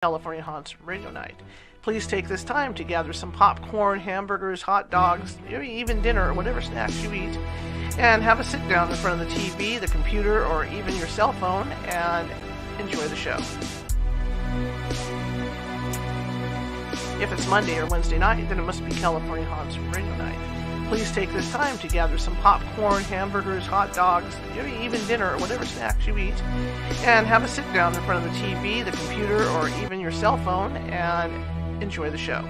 California Haunts Radio Night. Please take this time to gather some popcorn, hamburgers, hot dogs, maybe even dinner or whatever snacks you eat, and have a sit down in front of the TV, the computer, or even your cell phone and enjoy the show. If it's Monday or Wednesday night, then it must be California Haunts Radio Night. Please take this time to gather some popcorn, hamburgers, hot dogs, maybe even dinner or whatever snacks you eat, and have a sit down in front of the TV, the computer, or even your cell phone and enjoy the show.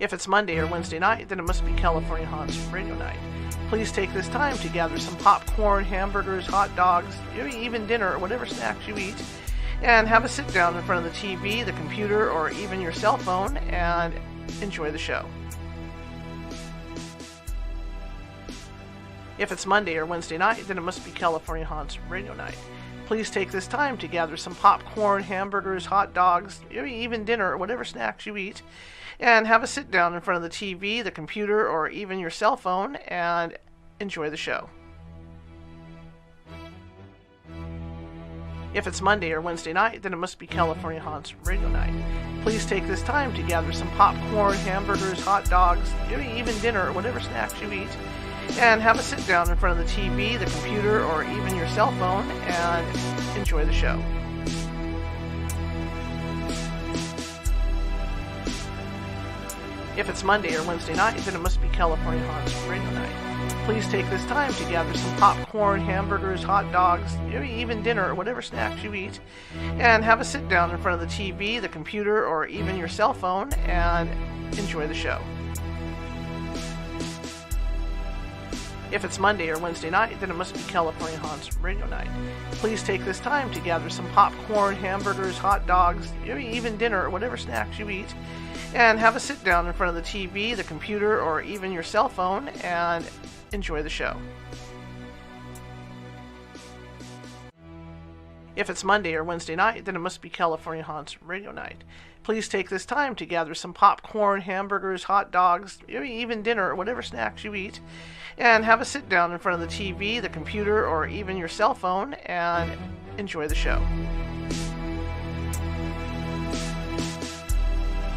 If it's Monday or Wednesday night, then it must be California Haunts Radio Night. Please take this time to gather some popcorn, hamburgers, hot dogs, maybe even dinner or whatever snacks you eat, and have a sit down in front of the TV, the computer, or even your cell phone and enjoy the show. If it's Monday or Wednesday night, then it must be California Haunts Radio Night. Please take this time to gather some popcorn, hamburgers, hot dogs, maybe even dinner or whatever snacks you eat, and have a sit down in front of the TV, the computer, or even your cell phone and enjoy the show. If it's Monday or Wednesday night, then it must be California Haunts Radio Night. Please take this time to gather some popcorn, hamburgers, hot dogs, maybe even dinner or whatever snacks you eat, and have a sit down in front of the TV, the computer, or even your cell phone and enjoy the show. If it's Monday or Wednesday night, then it must be California Haunts Radio Night. Please take this time to gather some popcorn, hamburgers, hot dogs, maybe even dinner or whatever snacks you eat, and have a sit down in front of the TV, the computer, or even your cell phone and enjoy the show. If it's Monday or Wednesday night, then it must be California Haunts Radio Night. Please take this time to gather some popcorn, hamburgers, hot dogs, maybe even dinner or whatever snacks you eat, and have a sit down in front of the TV, the computer, or even your cell phone and enjoy the show. If it's Monday or Wednesday night, then it must be California Haunts Radio Night. Please take this time to gather some popcorn, hamburgers, hot dogs, maybe even dinner or whatever snacks you eat, and have a sit down in front of the TV, the computer, or even your cell phone and enjoy the show.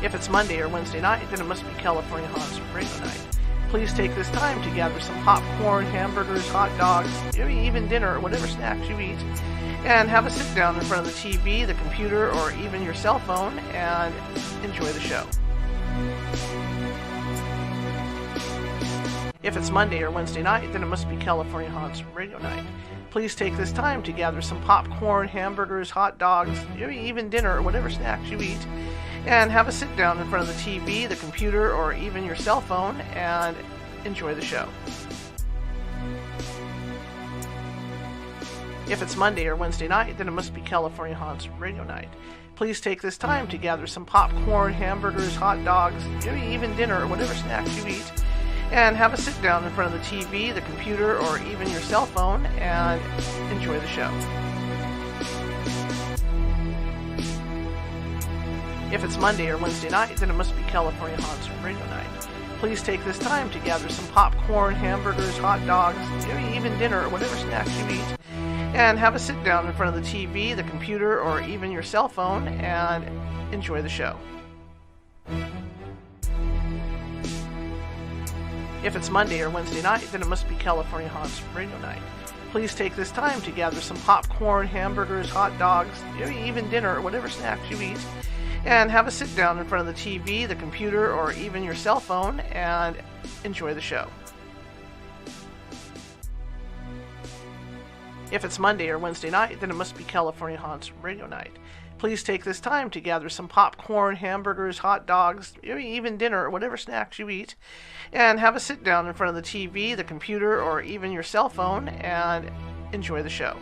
If it's Monday or Wednesday night, then it must be California Haunts Radio Night. Please take this time to gather some popcorn, hamburgers, hot dogs, maybe even dinner or whatever snacks you eat, and have a sit down in front of the TV, the computer, or even your cell phone and enjoy the show. If it's Monday or Wednesday night, then it must be California Haunts Radio Night. Please take this time to gather some popcorn, hamburgers, hot dogs, maybe even dinner or whatever snacks you eat, and have a sit down in front of the TV, the computer, or even your cell phone and enjoy the show. If it's Monday or Wednesday night, then it must be California Haunts Radio Night. Please take this time to gather some popcorn, hamburgers, hot dogs, maybe even dinner or whatever snacks you eat, and have a sit down in front of the TV, the computer, or even your cell phone and enjoy the show. If it's Monday or Wednesday night, then it must be California Haunts Radio Night. Please take this time to gather some popcorn, hamburgers, hot dogs, maybe even dinner or whatever snacks you eat, and have a sit down in front of the TV, the computer, or even your cell phone and enjoy the show. If it's Monday or Wednesday night, then it must be California Haunts Radio Night. Please take this time to gather some popcorn, hamburgers, hot dogs, maybe even dinner or whatever snacks you eat, and have a sit down in front of the TV, the computer, or even your cell phone and enjoy the show. If it's Monday or Wednesday night, then it must be California Haunts Radio Night. Please take this time to gather some popcorn, hamburgers, hot dogs, maybe even dinner or whatever snacks you eat, and have a sit down in front of the TV, the computer, or even your cell phone and enjoy the show.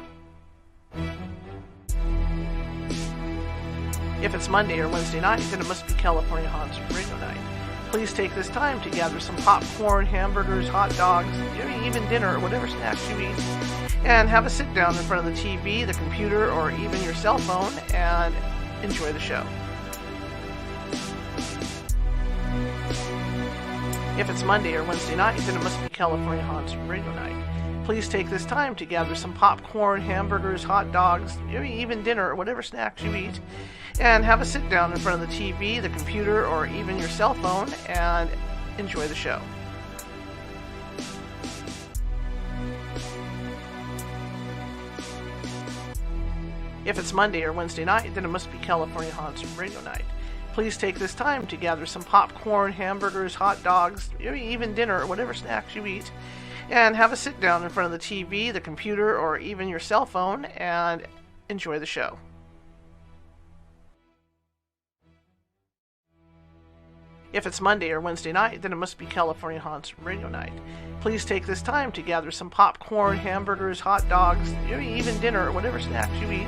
If it's Monday or Wednesday night, then it must be California Haunts Radio Night. Please take this time to gather some popcorn, hamburgers, hot dogs, maybe even dinner or whatever snacks you eat, and have a sit down in front of the TV, the computer, or even your cell phone and enjoy the show. If it's Monday or Wednesday night, then it must be California Haunts Radio Night. please take this time to gather some popcorn, hamburgers, hot dogs, maybe even dinner or whatever snacks you eat, and have a sit down in front of the TV, the computer, or even your cell phone and enjoy the show. If it's Monday or Wednesday night, then it must be California Haunts Radio Night. Please take this time to gather some popcorn, hamburgers, hot dogs, maybe even dinner or whatever snacks you eat, and have a sit down in front of the TV, the computer, or even your cell phone and enjoy the show. If it's Monday or Wednesday night, then it must be California Haunts Radio Night. Please take this time to gather some popcorn, hamburgers, hot dogs, maybe even dinner or whatever snacks you eat,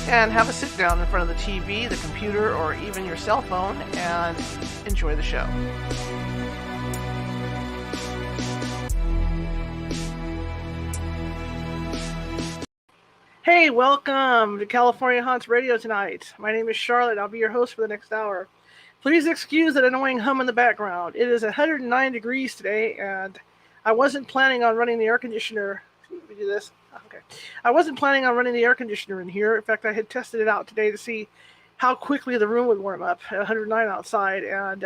and have a sit down in front of the TV, the computer, or even your cell phone and enjoy the show. Hey, welcome to California Haunts Radio tonight. My name is Charlotte. I'll be your host for the next hour. Please excuse that annoying hum in the background. It is 109 degrees today, and I wasn't planning on running the air conditioner. Let me do this. Okay. I wasn't planning on running the air conditioner in here. In fact, I had tested it out today to see how quickly the room would warm up at 109 outside, and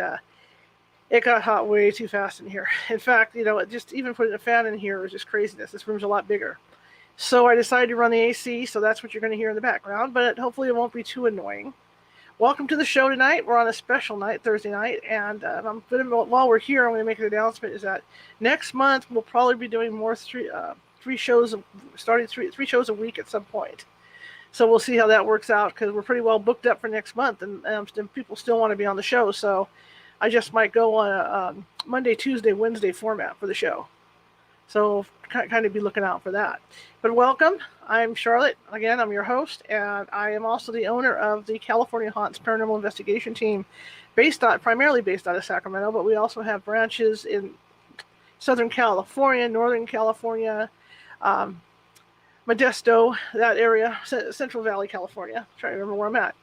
it got hot way too fast in here. In fact, just even putting a fan in here was just craziness. This room's a lot bigger. So I decided to run the AC, so that's what you're going to hear in the background, but hopefully it won't be too annoying. Welcome to the show tonight. We're on a special night, Thursday night, and while we're here, I'm going to make an announcement is that next month we'll probably be doing more three shows a week at some point. So we'll see how that works out because we're pretty well booked up for next month, and people still want to be on the show. So I just might go on a Monday, Tuesday, Wednesday format for the show. So kind of be looking out for that. But welcome. I'm Charlotte. Again, I'm your host, and I am also the owner of the California Haunts Paranormal Investigation Team, primarily based out of Sacramento, but we also have branches in Southern California, Northern California, Modesto, that area, Central Valley, California. I'm trying to remember where I'm at.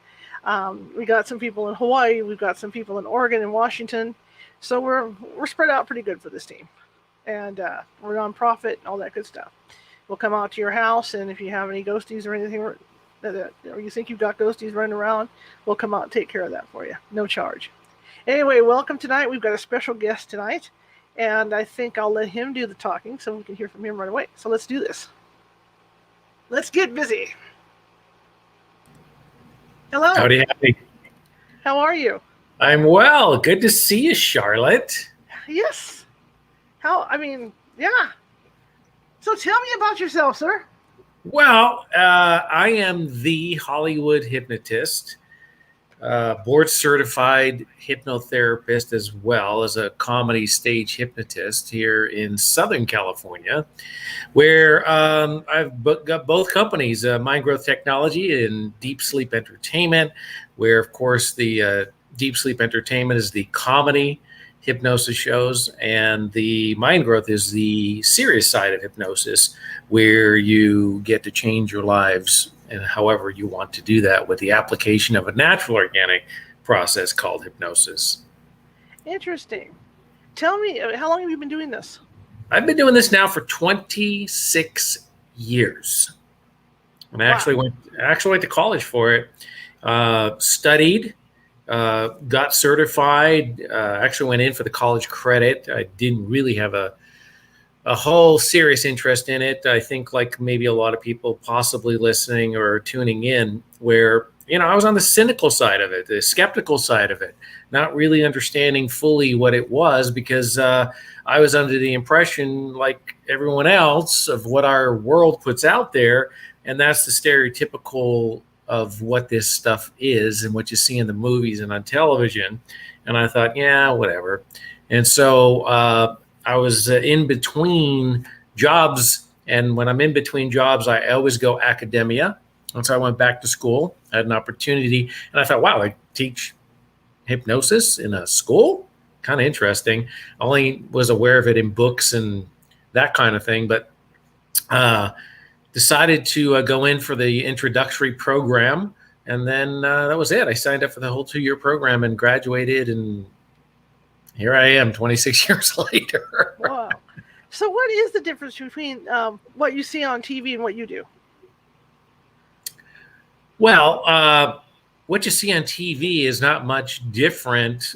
We got some people in Hawaii. We've got some people in Oregon and Washington. So we're spread out pretty good for this team. And we're nonprofit and all that good stuff. We'll come out to your house, and if you have any ghosties or anything, or you think you've got ghosties running around, we'll come out and take care of that for you. No charge. Anyway, welcome tonight. We've got a special guest tonight, and I think I'll let him do the talking so we can hear from him right away. So let's do this. Let's get busy. Hello. Howdy, howdy. How are you? I'm well. Good to see you, Charlotte. Yes. Yeah. So tell me about yourself, sir. Well, I am the Hollywood hypnotist, board-certified hypnotherapist, as well as a comedy stage hypnotist here in Southern California, where I've got both companies, Mind Growth Technology and Deep Sleep Entertainment, where, of course, the Deep Sleep Entertainment is the comedy hypnosis shows, and the Mind Growth is the serious side of hypnosis, where you get to change your lives and however you want to do that with the application of a natural organic process called hypnosis. Interesting. Tell me, how long have you been doing this? I've been doing this now for 26 years. And I actually went to college for it, studied, got certified, actually went in for the college credit. I didn't really have a whole serious interest in it. I think like maybe a lot of people possibly listening or tuning in where, I was on the cynical side of it, the skeptical side of it, not really understanding fully what it was because I was under the impression like everyone else of what our world puts out there. And that's the stereotypical of what this stuff is and what you see in the movies and on television. And I thought, yeah, whatever. And so I was in between jobs. And when I'm in between jobs, I always go academia. And so I went back to school. I had an opportunity. And I thought, wow, I teach hypnosis in a school? Kind of interesting. I only was aware of it in books and that kind of thing. But decided to go in for the introductory program, and then that was it. I signed up for the whole 2-year program and graduated, and here I am 26 years later. Wow. So what is the difference between what you see on TV and what you do? Well, what you see on TV is not much different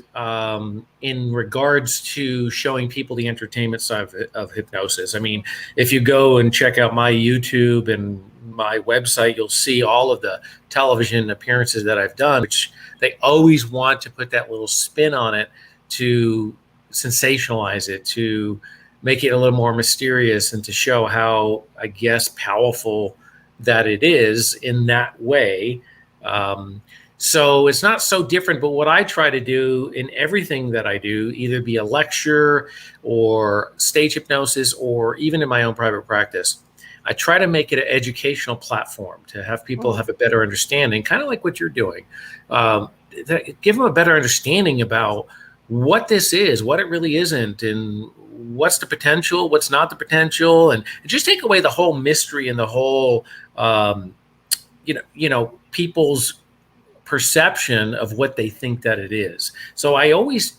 in regards to showing people the entertainment side of hypnosis. I mean, if you go and check out my YouTube and my website, you'll see all of the television appearances that I've done, which they always want to put that little spin on it to sensationalize it, to make it a little more mysterious, and to show how, I guess, powerful that it is in that way. So it's not so different, but what I try to do in everything that I do, either be a lecture or stage hypnosis, or even in my own private practice, I try to make it an educational platform to have people have a better understanding, kind of like what you're doing. Give them a better understanding about what this is, what it really isn't, and what's the potential, what's not the potential, and just take away the whole mystery and the whole, people's perception of what they think that it is. So I always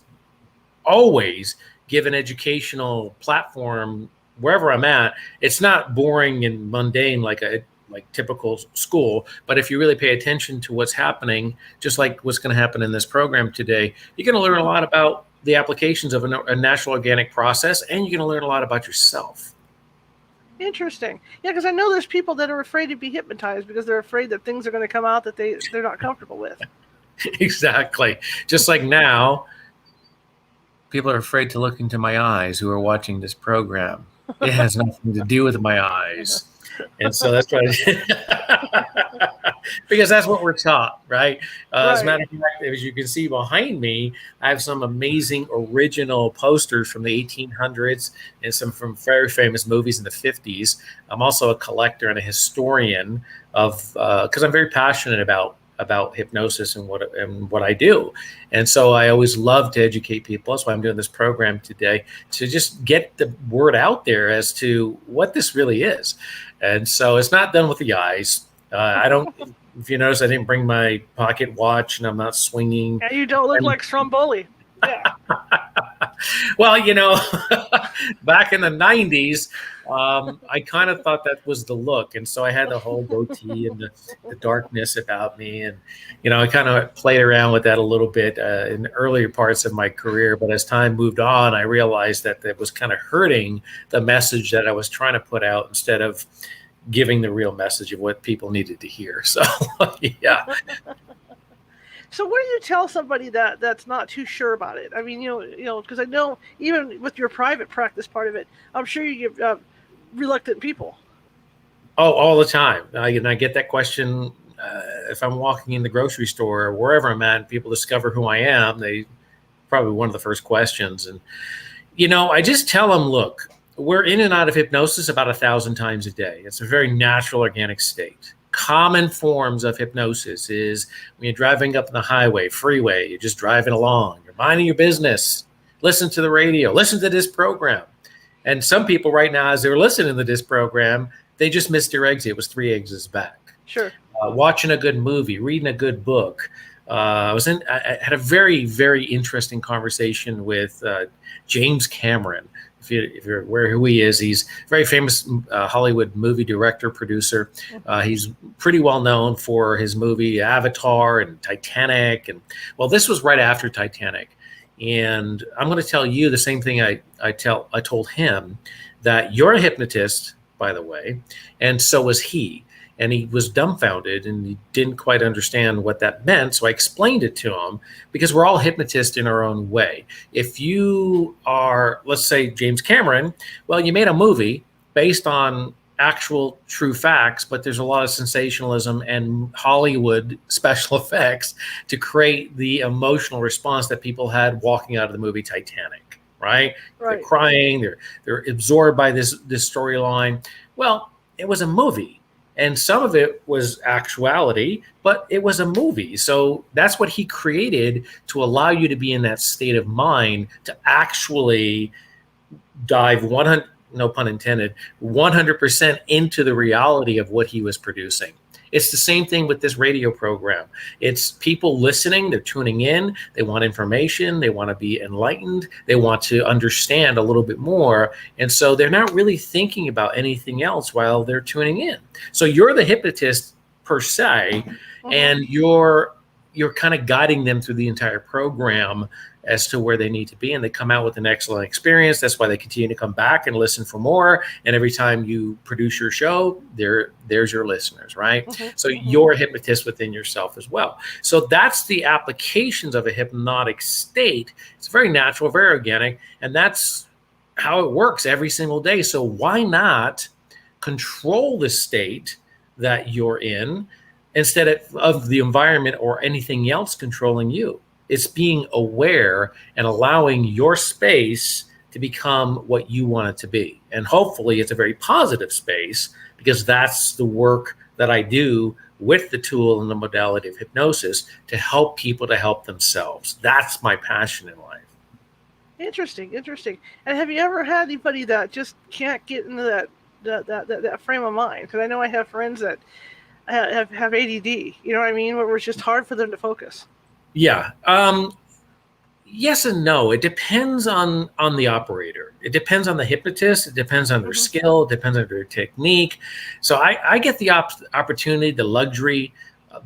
give an educational platform wherever I'm at. It's not boring and mundane like typical school, but if you really pay attention to what's happening, just like what's going to happen in this program today, you're going to learn a lot about the applications of a natural organic process, and you're going to learn a lot about yourself. Interesting. Yeah, because I know there's people that are afraid to be hypnotized because they're afraid that things are going to come out that they're not comfortable with. Exactly. Just like now, people are afraid to look into my eyes who are watching this program. It has nothing to do with my eyes. And so that's why, because that's what we're taught, right? As a matter of fact, as you can see behind me, I have some amazing original posters from the 1800s and some from very famous movies in the 50s. I'm also a collector and a historian of, because I'm very passionate about hypnosis and what I do. And so I always love to educate people. That's why I'm doing this program today, to just get the word out there as to what this really is. And so it's not done with the eyes. I don't, if you notice, I didn't bring my pocket watch and I'm not swinging. Yeah, you don't look like Stromboli. Yeah. Well, back in the 90s, I kind of thought that was the look. And so I had the whole goatee and the darkness about me. And, I kind of played around with that a little bit in earlier parts of my career. But as time moved on, I realized that it was kind of hurting the message that I was trying to put out instead of giving the real message of what people needed to hear. So, yeah. So what do you tell somebody that's not too sure about it? I mean, because I know even with your private practice part of it, I'm sure you give reluctant people. Oh, all the time. I get that question if I'm walking in the grocery store or wherever I'm at, and people discover who I am. They probably one of the first questions. And, I just tell them, look, we're in and out of hypnosis about 1,000 times a day. It's a very natural, organic state. Common forms of hypnosis is when you're driving up the highway, freeway, you're just driving along, you're minding your business, listen to the radio, listen to this program. And some people right now, as they're listening to this program, they just missed their exit. It was 3 exits back. Sure. Watching a good movie, reading a good book. I had a very, very interesting conversation with James Cameron. If you're aware who he is, he's a very famous Hollywood movie director, producer. He's pretty well known for his movie Avatar and Titanic. And well, this was right after Titanic. And I'm going to tell you the same thing I told him, that you're a hypnotist, by the way, and so was he. And he was dumbfounded and he didn't quite understand what that meant. So I explained it to him, because we're all hypnotists in our own way. If you are, let's say, James Cameron, well, you made a movie based on actual true facts, but there's a lot of sensationalism and Hollywood special effects to create the emotional response that people had walking out of the movie Titanic, right? They're crying, they're absorbed by this storyline. Well, it was a movie. And some of it was actuality, but it was a movie. So that's what he created to allow you to be in that state of mind to actually dive 100, no pun intended, 100% into the reality of what he was producing. It's the same thing with this radio program. It's people listening, they're tuning in, they want information, they want to be enlightened, they want to understand a little bit more. And so they're not really thinking about anything else while they're tuning in. So you're the hypnotist per se, and you're kind of guiding them through the entire program as to where they need to be, and they come out with an excellent experience. That's why they continue to come back and listen for more. And every time you produce your show, there's your listeners, right? So you're a hypnotist within yourself as well. So that's the applications of a hypnotic state. It's very natural, very organic, and that's how it works every single day. So why not control the state that you're in instead of the environment or anything else controlling you? It's being aware and allowing your space to become what you want it to be. And hopefully it's a very positive space, because that's the work that I do with the tool and the modality of hypnosis, to help people to help themselves. That's my passion in life. Interesting. And have you ever had anybody that just can't get into that frame of mind? Because I know I have friends that have ADD, you know what I mean, where it's just hard for them to focus. Yeah. Yes and no. It depends on the operator. It depends on the hypnotist. It depends on their skill. It depends on their technique. So I get the opportunity, the luxury,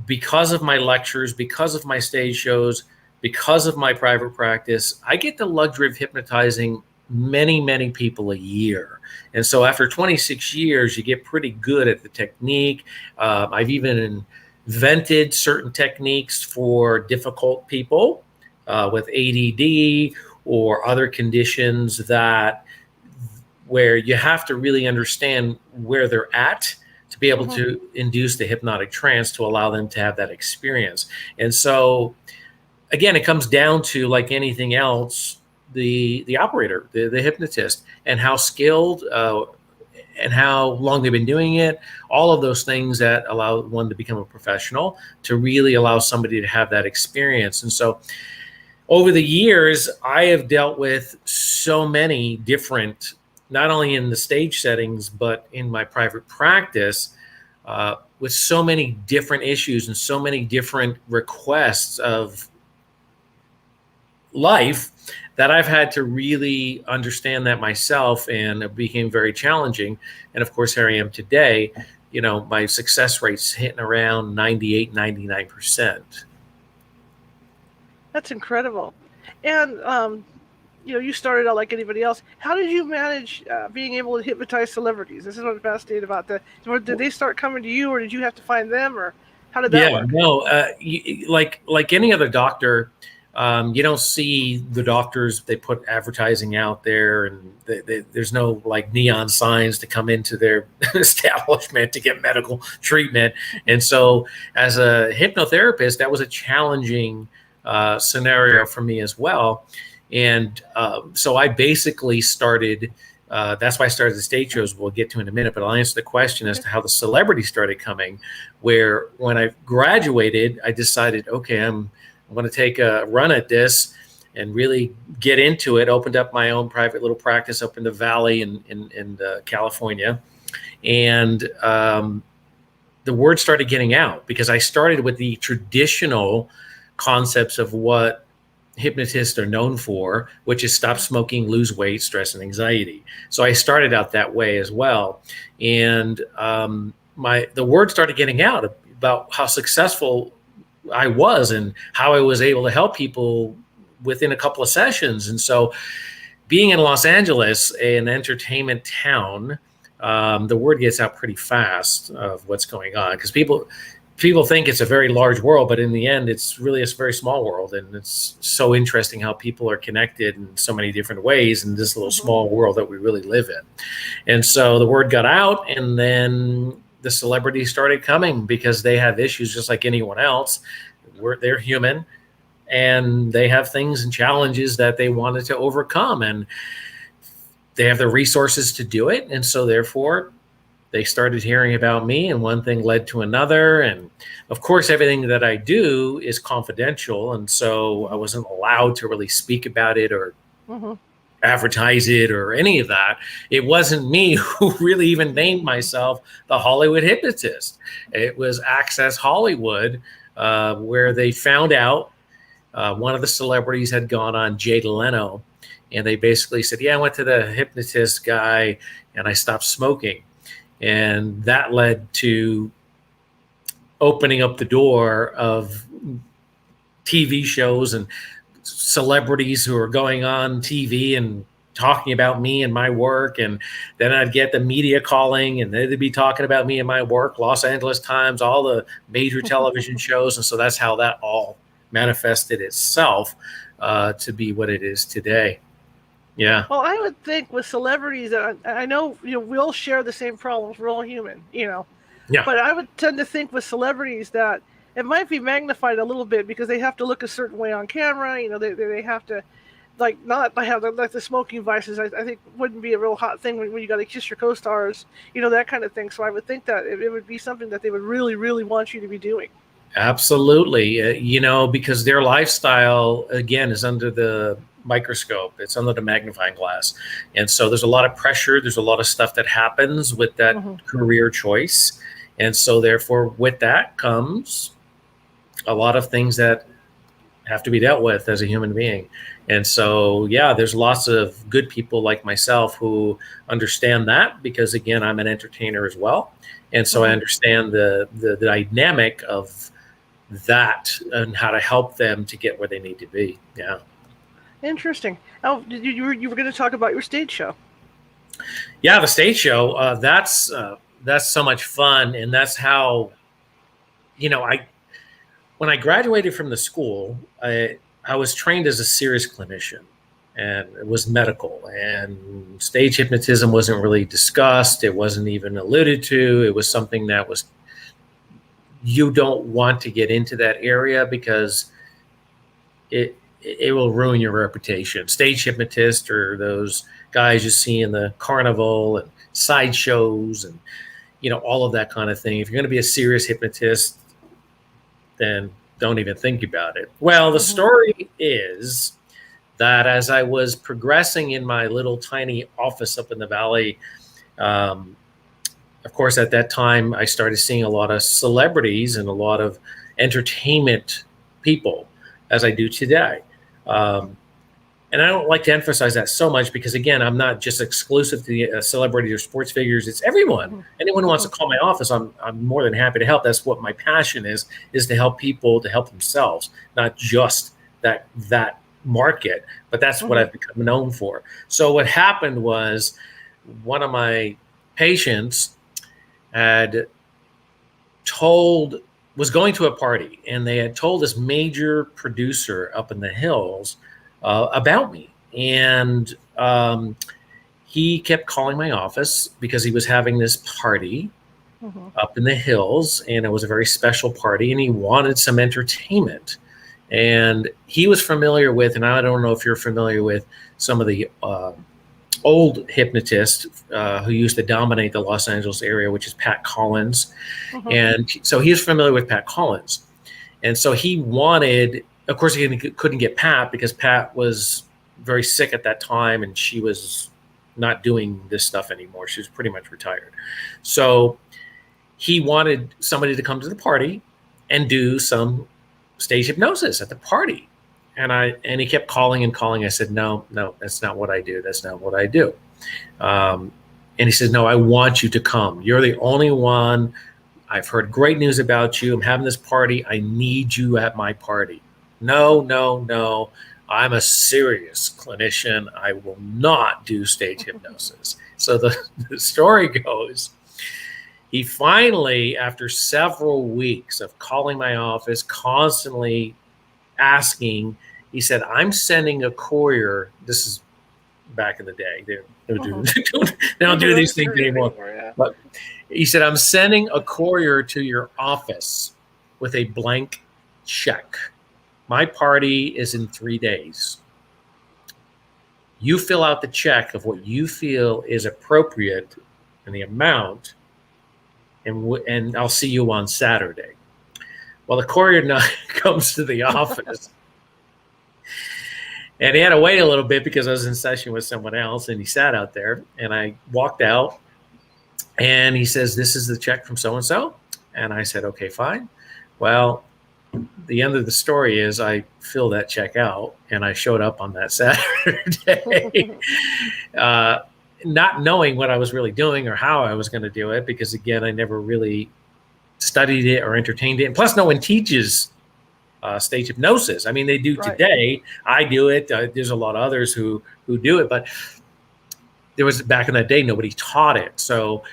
because of my lectures, because of my stage shows, because of my private practice, I get the luxury of hypnotizing many, many people a year. And so after 26 years, you get pretty good at the technique. I've even invented certain techniques for difficult people with ADD or other conditions where you have to really understand where they're at to be able to induce the hypnotic trance to allow them to have that experience. And so, again, it comes down to, like anything else, the operator, the hypnotist, and how skilled and how long they've been doing it, all of those things that allow one to become a professional, to really allow somebody to have that experience. And so over the years, I have dealt with so many different, not only in the stage settings, but in my private practice, with so many different issues and so many different requests of life, that I've had to really understand that myself, and it became very challenging. And of course, here I am today, my success rate's hitting around 98, 99%. That's incredible. And, you started out like anybody else. How did you manage being able to hypnotize celebrities? This is what I'm fascinated about. Did they start coming to you, or did you have to find them, or how did that work? No, like any other doctor, you don't see the doctors, they put advertising out there, and there's no like neon signs to come into their establishment to get medical treatment. And so as a hypnotherapist, that was a challenging scenario for me as well. And so I basically started, that's why I started the stage shows, we'll get to in a minute, but I'll answer the question as to how the celebrities started coming, where when I graduated, I decided, okay, I'm going to take a run at this and really get into it. Opened up my own private little practice up in the Valley in California. And the word started getting out, because I started with the traditional concepts of what hypnotists are known for, which is stop smoking, lose weight, stress, and anxiety. So I started out that way as well. And the word started getting out about how successful I was and how I was able to help people within a couple of sessions. And so, being in Los Angeles, an entertainment town, the word gets out pretty fast of what's going on, because people think it's a very large world, but in the end, it's really a very small world. And it's so interesting how people are connected in so many different ways in this little small world that we really live in. And so the word got out, and then the celebrities started coming, because they have issues just like anyone else. They're human, and they have things and challenges that they wanted to overcome, and they have the resources to do it. And so therefore they started hearing about me, and one thing led to another. And of course, everything that I do is confidential. And so I wasn't allowed to really speak about it or advertise it or any of that. It wasn't me who really even named myself the Hollywood Hypnotist. It was Access Hollywood, where they found out one of the celebrities had gone on Jay Leno, and they basically said, yeah, I went to the hypnotist guy and I stopped smoking. And that led to opening up the door of TV shows and celebrities who are going on TV and talking about me and my work. And then I'd get the media calling and they'd be talking about me and my work, Los Angeles Times, all the major television shows. And so that's how that all manifested itself to be what it is today. Yeah. Well, I would think with celebrities, I know, we all share the same problems. We're all human, Yeah. But I would tend to think with celebrities that it might be magnified a little bit because they have to look a certain way on camera. They have to, not have like the smoking vices. I think wouldn't be a real hot thing when you got to kiss your co-stars, that kind of thing. So I would think that it would be something that they would really, really want you to be doing. Absolutely. Because their lifestyle, again, is under the microscope. It's under the magnifying glass. And so there's a lot of pressure. There's a lot of stuff that happens with that career choice. And so therefore, with that comes a lot of things that have to be dealt with as a human being. And so, yeah, there's lots of good people like myself who understand that because, again, I'm an entertainer as well. And so I understand the dynamic of that and how to help them to get where they need to be. Yeah. Interesting. Oh, you were going to talk about your stage show. Yeah, the stage show. That's so much fun, and that's how, when I graduated from the school, I was trained as a serious clinician, and it was medical. And stage hypnotism wasn't really discussed. It wasn't even alluded to. It was something that was. You don't want to get into that area because it will ruin your reputation. Stage hypnotist or those guys you see in the carnival and sideshows and all of that kind of thing. If you're going to be a serious hypnotist, then don't even think about it. Well, the story is that as I was progressing in my little tiny office up in the valley, of course, at that time, I started seeing a lot of celebrities and a lot of entertainment people, as I do today. And I don't like to emphasize that so much because, again, I'm not just exclusive to the celebrities or sports figures. It's everyone. Anyone who wants to call my office, I'm more than happy to help. That's what my passion is to help people to help themselves, not just that market, but that's what I've become known for. So what happened was one of my patients was going to a party, and they had told this major producer up in the hills about me. And he kept calling my office because he was having this party up in the hills, and it was a very special party, and he wanted some entertainment. And he was familiar with, and I don't know if you're familiar with some of the old hypnotist who used to dominate the Los Angeles area, which is Pat Collins. And so he was familiar with Pat Collins. And so he wanted, of course, he couldn't get Pat because Pat was very sick at that time and she was not doing this stuff anymore. She was pretty much retired. So he wanted somebody to come to the party and do some stage hypnosis at the party. And he kept calling and calling. I said, no, that's not what I do. That's not what I do. And he said, no, I want you to come. You're the only one. I've heard great news about you. I'm having this party. I need you at my party. No. I'm a serious clinician. I will not do stage hypnosis. So the story goes, he finally, after several weeks of calling my office, constantly asking, he said, I'm sending a courier. This is back in the day. They don't do these things anymore. But he said, I'm sending a courier to your office with a blank check. My party is in 3 days. You fill out the check of what you feel is appropriate and the amount, and I'll see you on Saturday. Well, the courier comes to the office, And he had to wait a little bit because I was in session with someone else, and he sat out there, and I walked out, and he says, "This is the check from so-and-so." And I said, "Okay, fine." Well, the end of the story is I filled that check out, and I showed up on that Saturday, not knowing what I was really doing or how I was going to do it, because again, I never really studied it or entertained it. And plus, no one teaches stage hypnosis. I mean, they do today. I do it. There's a lot of others who do it, but there was, back in that day, nobody taught it. So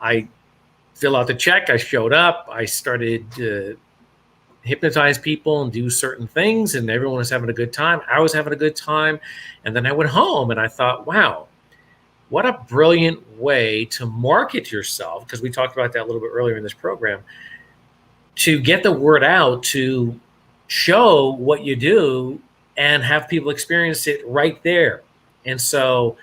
I fill out the check. I showed up. I started to hypnotize people and do certain things, and everyone was having a good time. I was having a good time. And then I went home and I thought, wow, what a brilliant way to market yourself, because we talked about that a little bit earlier in this program, to get the word out, to show what you do and have people experience it right there. And so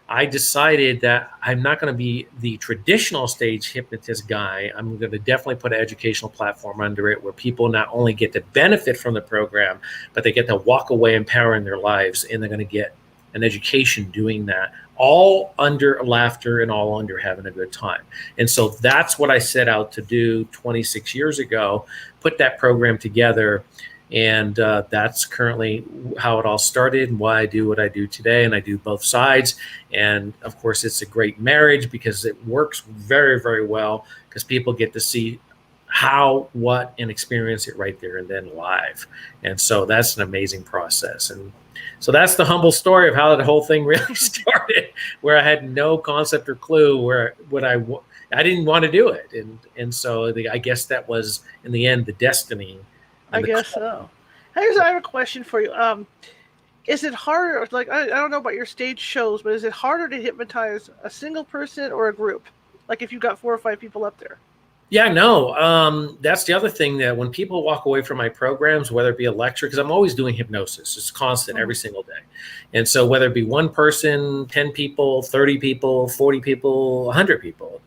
I decided that I'm not going to be the traditional stage hypnotist guy. I'm going to definitely put an educational platform under it, where people not only get to benefit from the program, but they get to walk away empowering their lives, and they're going to get an education doing that, all under laughter and all under having a good time. And so that's what I set out to do 26 years ago, put that program together. And that's currently how it all started and why I do what I do today. And I do both sides. And of course, it's a great marriage because it works very, very well, because people get to see how, what, and experience it right there and then live. And so that's an amazing process. And so that's the humble story of how the whole thing really started, where I had no concept or clue I didn't want to do it. And so I guess that was, in the end, the destiny. I guess so. I have a question for you. Is it harder, like, I don't know about your stage shows, but is it harder to hypnotize a single person or a group? Like if you've got 4 or 5 people up there? Yeah, no. That's the other thing, that when people walk away from my programs, whether it be a lecture, because I'm always doing hypnosis, it's constant every single day. And so whether it be one person, 10 people, 30 people, 40 people, 100 people,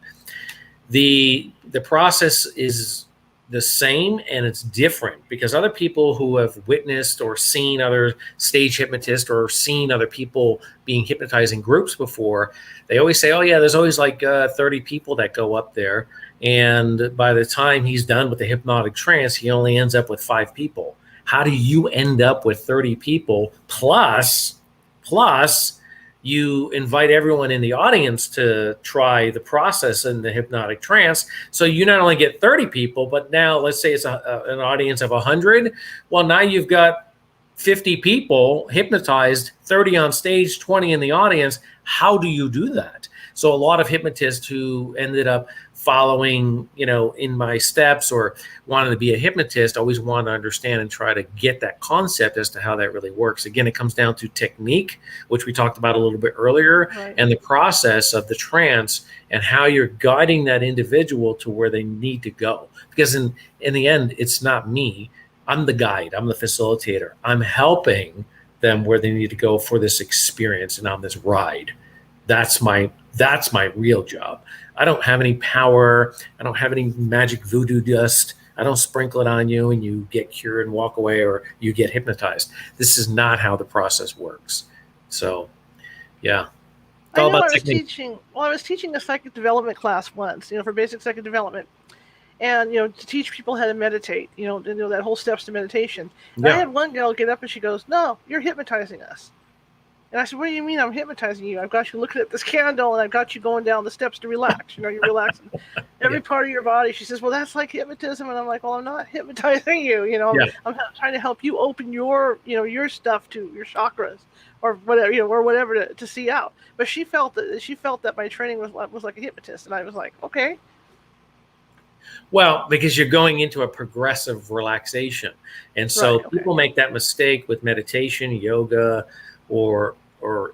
the process is the same, and it's different, because other people who have witnessed or seen other stage hypnotists or seen other people being hypnotized in groups before, they always say, oh yeah, there's always like 30 people that go up there, and by the time he's done with the hypnotic trance, he only ends up with 5 people. How do you end up with 30 people plus you invite everyone in the audience to try the process in the hypnotic trance? So you not only get 30 people, but now let's say it's an audience of 100. Well, now you've got 50 people hypnotized, 30 on stage, 20 in the audience. How do you do that? So a lot of hypnotists who ended up following, in my steps or wanting to be a hypnotist always want to understand and try to get that concept as to how that really works. Again, it comes down to technique, which we talked about a little bit earlier, and the process of the trance and how you're guiding that individual to where they need to go. Because in the end, it's not me. I'm the guide. I'm the facilitator. I'm helping them where they need to go for this experience and on this ride. That's my real job. I don't have any power. I don't have any magic voodoo dust. I don't sprinkle it on you and you get cured and walk away, or you get hypnotized. This is not how the process works. So, yeah. I was teaching a psychic development class once, for basic psychic development. And, to teach people how to meditate, that whole steps to meditation. And I had one girl get up and she goes, "No, you're hypnotizing us." And I said, "What do you mean I'm hypnotizing you? I've got you looking at this candle and I've got you going down the steps to relax. You're relaxing every part of your body." She says, "Well, that's like hypnotism." And I'm like, "Well, I'm not hypnotizing you. I'm trying to help you open your, your stuff to your chakras or whatever, to see out." But she felt that my training was like a hypnotist. And I was like, okay. Well, because you're going into a progressive relaxation. And so people make that mistake with meditation, yoga, or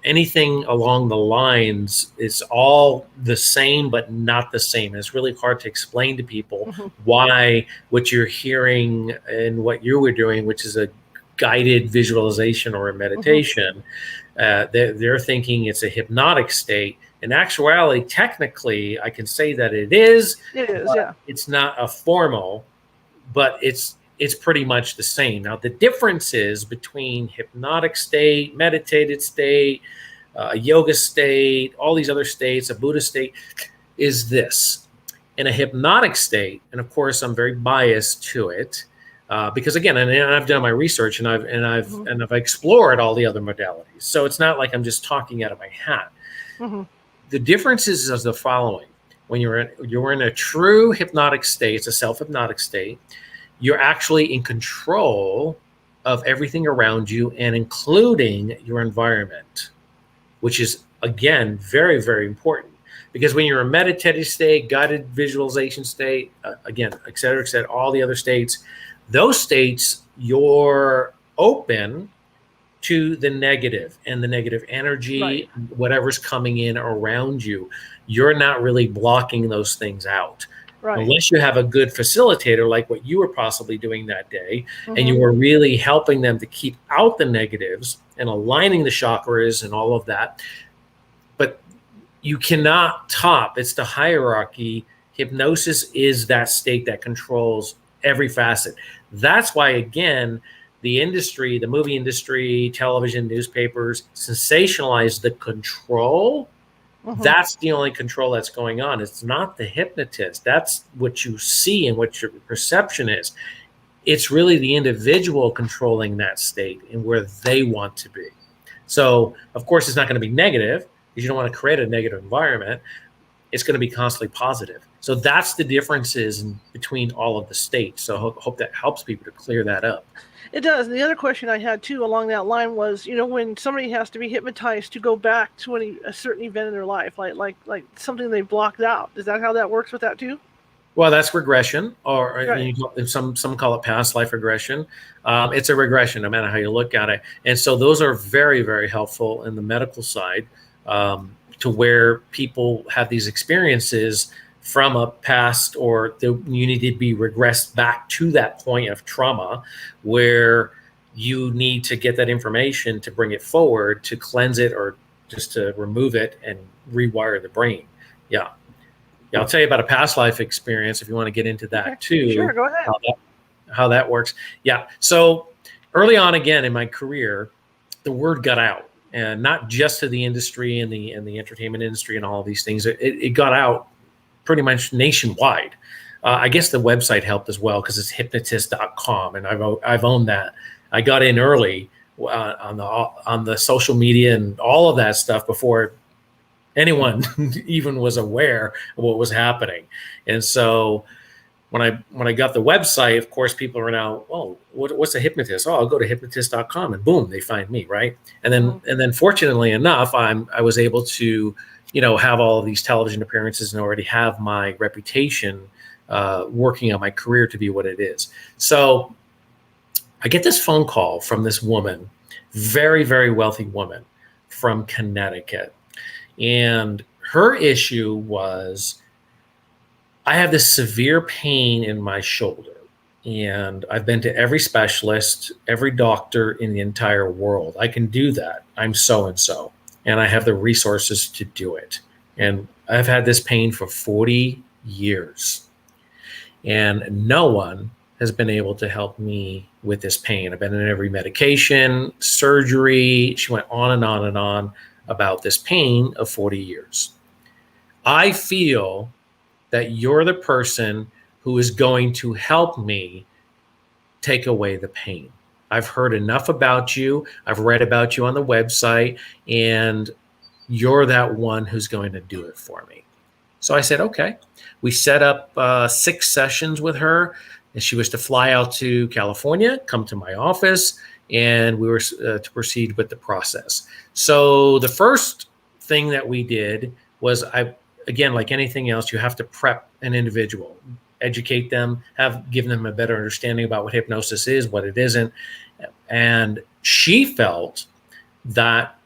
anything along the lines. It's all the same, but not the same. It's really hard to explain to people why what you're hearing and what you were doing, which is a guided visualization or a meditation, they're thinking it's a hypnotic state. In actuality, technically, I can say that it is. It is, yeah. It's not a formal, but it's it's pretty much the same. Now, the differences between hypnotic state, meditated state, yoga state, all these other states, a Buddha state, is this. In a hypnotic state, and of course, I'm very biased to it, because again, and I've done my research and I've explored all the other modalities. So it's not like I'm just talking out of my hat. Mm-hmm. The differences is the following: when you're in a true hypnotic state, it's a self-hypnotic state. You're actually in control of everything around you, and including your environment, which is again very, very important. Because when you're in a meditative state, guided visualization state, again, et cetera, all the other states, those states, you're open to the negative and the negative energy, right. whatever's coming in around you. You're not really blocking those things out. Right. Unless you have a good facilitator like what you were possibly doing that day, mm-hmm. and you were really helping them to keep out the negatives and aligning the chakras and all of that. But you cannot top, it's the hierarchy. Hypnosis is that state that controls every facet. That's why, again, the industry, the movie industry, television, newspapers, sensationalize the control. Mm-hmm. That's the only control that's going on. It's not the hypnotist. That's what you see and what your perception is. It's really the individual controlling that state and where they want to be. So, of course, it's not going to be negative, because you don't want to create a negative environment. It's going to be constantly positive. So that's the differences between all of the states. So hope that helps people to clear that up. It does. And the other question I had too along that line was, when somebody has to be hypnotized to go back to a certain event in their life, like something they blocked out. Is that how that works with that too? Well, that's regression, or right. some call it past life regression. It's a regression, no matter how you look at it. And so those are very, very helpful in the medical side. To where people have these experiences from a past, or you need to be regressed back to that point of trauma where you need to get that information to bring it forward, to cleanse it, or just to remove it and rewire the brain. Yeah, I'll tell you about a past life experience if you want to get into that too. Sure, go ahead. How that works. Yeah, so early on, again, in my career, the word got out. And not just to the industry and the entertainment industry and all of these things. It got out pretty much nationwide. I guess the website helped as well, because it's hypnotist.com, and I've owned that. I got in early on the social media and all of that stuff before anyone even was aware of what was happening. And so when I got the website, of course, people are now, oh, what's a hypnotist? Oh, I'll go to hypnotist.com, and boom, they find me, right? And then fortunately enough, I was able to, have all of these television appearances and already have my reputation working on my career to be what it is. So I get this phone call from this woman, very, very wealthy woman from Connecticut. And her issue was, I have this severe pain in my shoulder, and I've been to every specialist, every doctor in the entire world. I can do that. I'm so-and-so, and I have the resources to do it. And I've had this pain for 40 years, and no one has been able to help me with this pain. I've been in every medication, surgery. She went on and on and on about this pain of 40 years. I feel that you're the person who is going to help me take away the pain. I've heard enough about you. I've read about you on the website, and you're that one who's going to do it for me. So I said, okay. We set up 6 sessions with her, and she was to fly out to California, come to my office, and we were to proceed with the process. So the first thing that we did was, again, like anything else, you have to prep an individual, educate them, give them a better understanding about what hypnosis is, what it isn't. And she felt that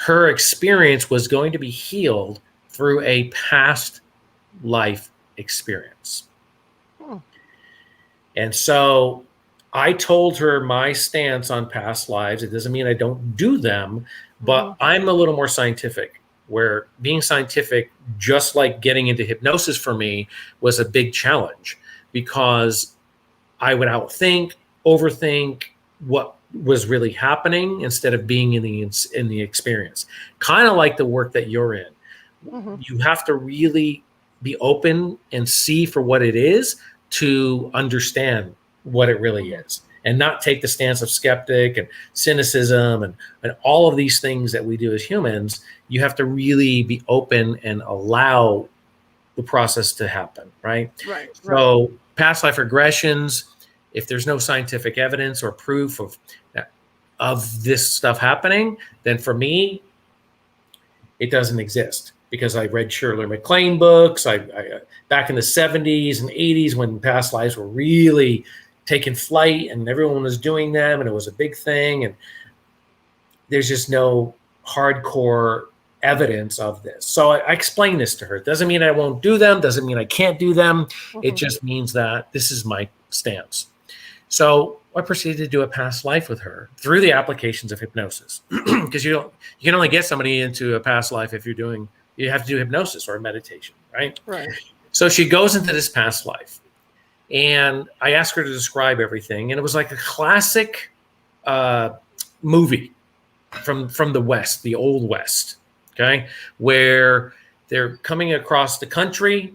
her experience was going to be healed through a past life experience. And so I told her my stance on past lives. It doesn't mean I don't do them, but I'm a little more scientific, where being scientific, just like getting into hypnosis for me, was a big challenge, because I would outthink, overthink what was really happening instead of being in the experience. Kind of like the work that you're in. Mm-hmm. You have to really be open and see for what it is to understand what it really is, and not take the stance of skeptic and cynicism and all of these things that we do as humans. You have to really be open and allow the process to happen, right? Right. So past life regressions, if there's no scientific evidence or proof of this stuff happening, then for me, it doesn't exist, because I read Shirley MacLaine books. I back in the 70s and 80s, when past lives were really taking flight and everyone was doing them and it was a big thing, and there's just no hardcore evidence of this. So I explain this to her. It doesn't mean I won't do them, doesn't mean I can't do them. It just means that this is my stance. So I proceeded to do a past life with her through the applications of hypnosis, because you can only get somebody into a past life if you have to do hypnosis or meditation, right? Right. So she goes into this past life, and I asked her to describe everything, and it was like a classic movie from the West, the old West, okay, where they're coming across the country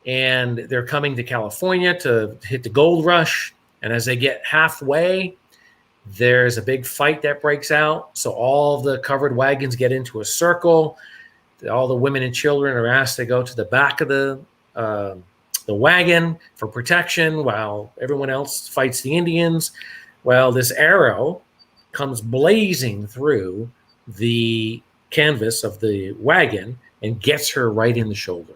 and they're coming to California to hit the gold rush. And as they get halfway, there's a big fight that breaks out. So all of the covered wagons get into a circle. All the women and children are asked to go to the back of the wagon for protection while everyone else fights the Indians. Well, this arrow comes blazing through the canvas of the wagon and gets her right in the shoulder.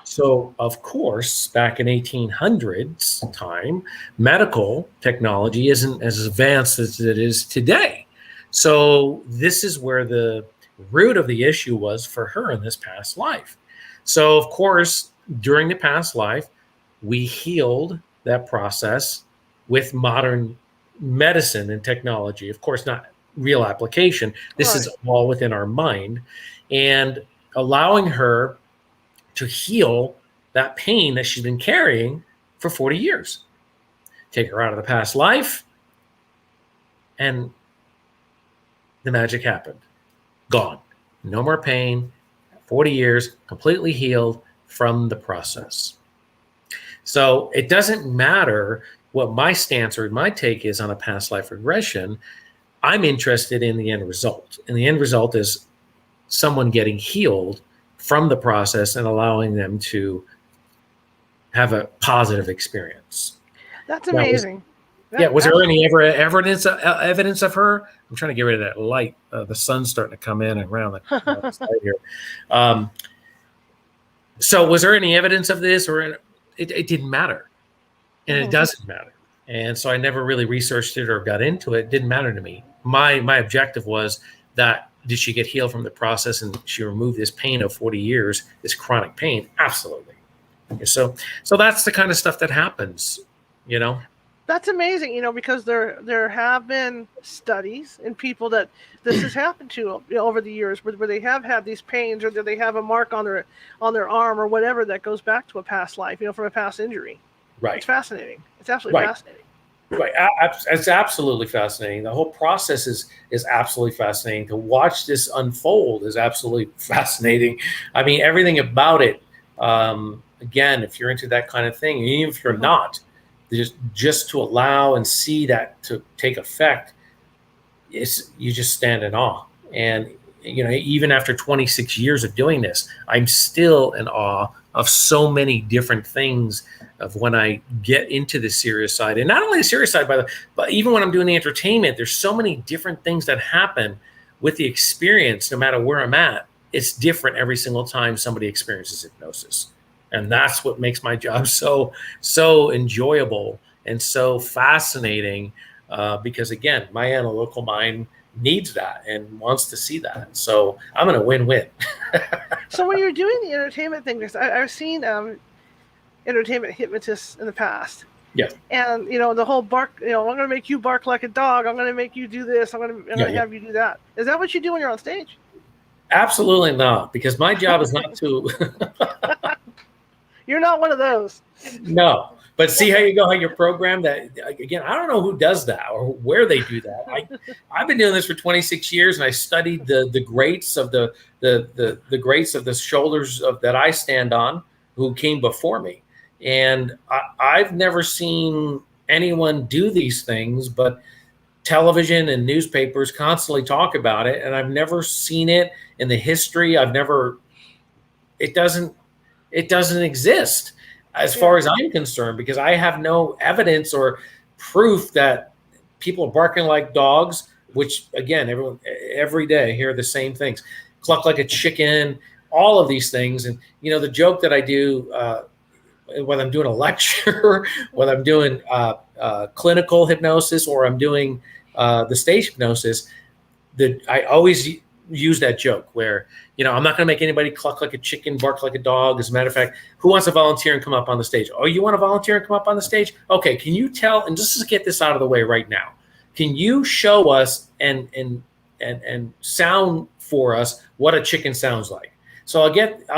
So, of course, back in 1800s time, medical technology isn't as advanced as it is today. So this is where the root of the issue was for her in this past life. So, of course, during the past life, we healed that process with modern medicine and technology. Of course, not real application. This is all within our mind, and allowing her to heal that pain that she's been carrying for 40 years. Take her out of the past life, and the magic happened. Gone. No more pain. 40 years, completely healed from the process. So it doesn't matter what my stance or my take is on a past life regression. I'm interested in the end result. And the end result is someone getting healed from the process and allowing them to have a positive experience. That's amazing. Was there any evidence of her? I'm trying to get rid of that light. The sun's starting to come in and around the side here. So was there any evidence of this, or it didn't matter? And it doesn't matter. And so I never really researched it or got into it. It didn't matter to me. My objective was that, did she get healed from the process and she removed this pain of 40 years, this chronic pain? Absolutely. Okay, so that's the kind of stuff that happens, you know? That's amazing, because there have been studies in people that this has happened to over the years, where they have had these pains, or that they have a mark on their arm or whatever that goes back to a past life, from a past injury. Right. It's fascinating. It's absolutely fascinating. Right. It's absolutely fascinating. The whole process is absolutely fascinating. To watch this unfold is absolutely fascinating. I mean, everything about it. Again, if you're into that kind of thing, and even if you're not, just to allow and see that to take effect, you just stand in awe. And even after 26 years of doing this, I'm still in awe of so many different things of when I get into the serious side. And not only the serious side, but even when I'm doing the entertainment, there's so many different things that happen with the experience. No matter where I'm at, it's different every single time somebody experiences hypnosis. And that's what makes my job so enjoyable and so fascinating, because again, my analytical mind needs that and wants to see that. So I'm going to win-win. So when you're doing the entertainment thing, because I've seen entertainment hypnotists in the past. Yeah. And the whole bark, I'm going to make you bark like a dog. I'm going to make you do this. I'm going to have you do that. Is that what you do when you're on stage? Absolutely not, because my job is not to. You're not one of those. No, But see how you go, how your program that, again, I don't know who does that or where they do that. I've been doing this for 26 years, and I studied the greats of the greats of the shoulders that I stand on who came before me. And I've never seen anyone do these things, but television and newspapers constantly talk about it. And I've never seen it in the history. It doesn't exist as far as I'm concerned, because I have no evidence or proof that people are barking like dogs, which again, every day hear the same things, cluck like a chicken, all of these things. And, the joke that I do, whether I'm doing a lecture, whether I'm doing clinical hypnosis, or I'm doing the stage hypnosis, that I always use that joke where, I'm not going to make anybody cluck like a chicken, bark like a dog. As a matter of fact, who wants to volunteer and come up on the stage? Oh, you want to volunteer and come up on the stage? Okay, can you tell, and just to get this out of the way right now, can you show us and sound for us what a chicken sounds like? So I'll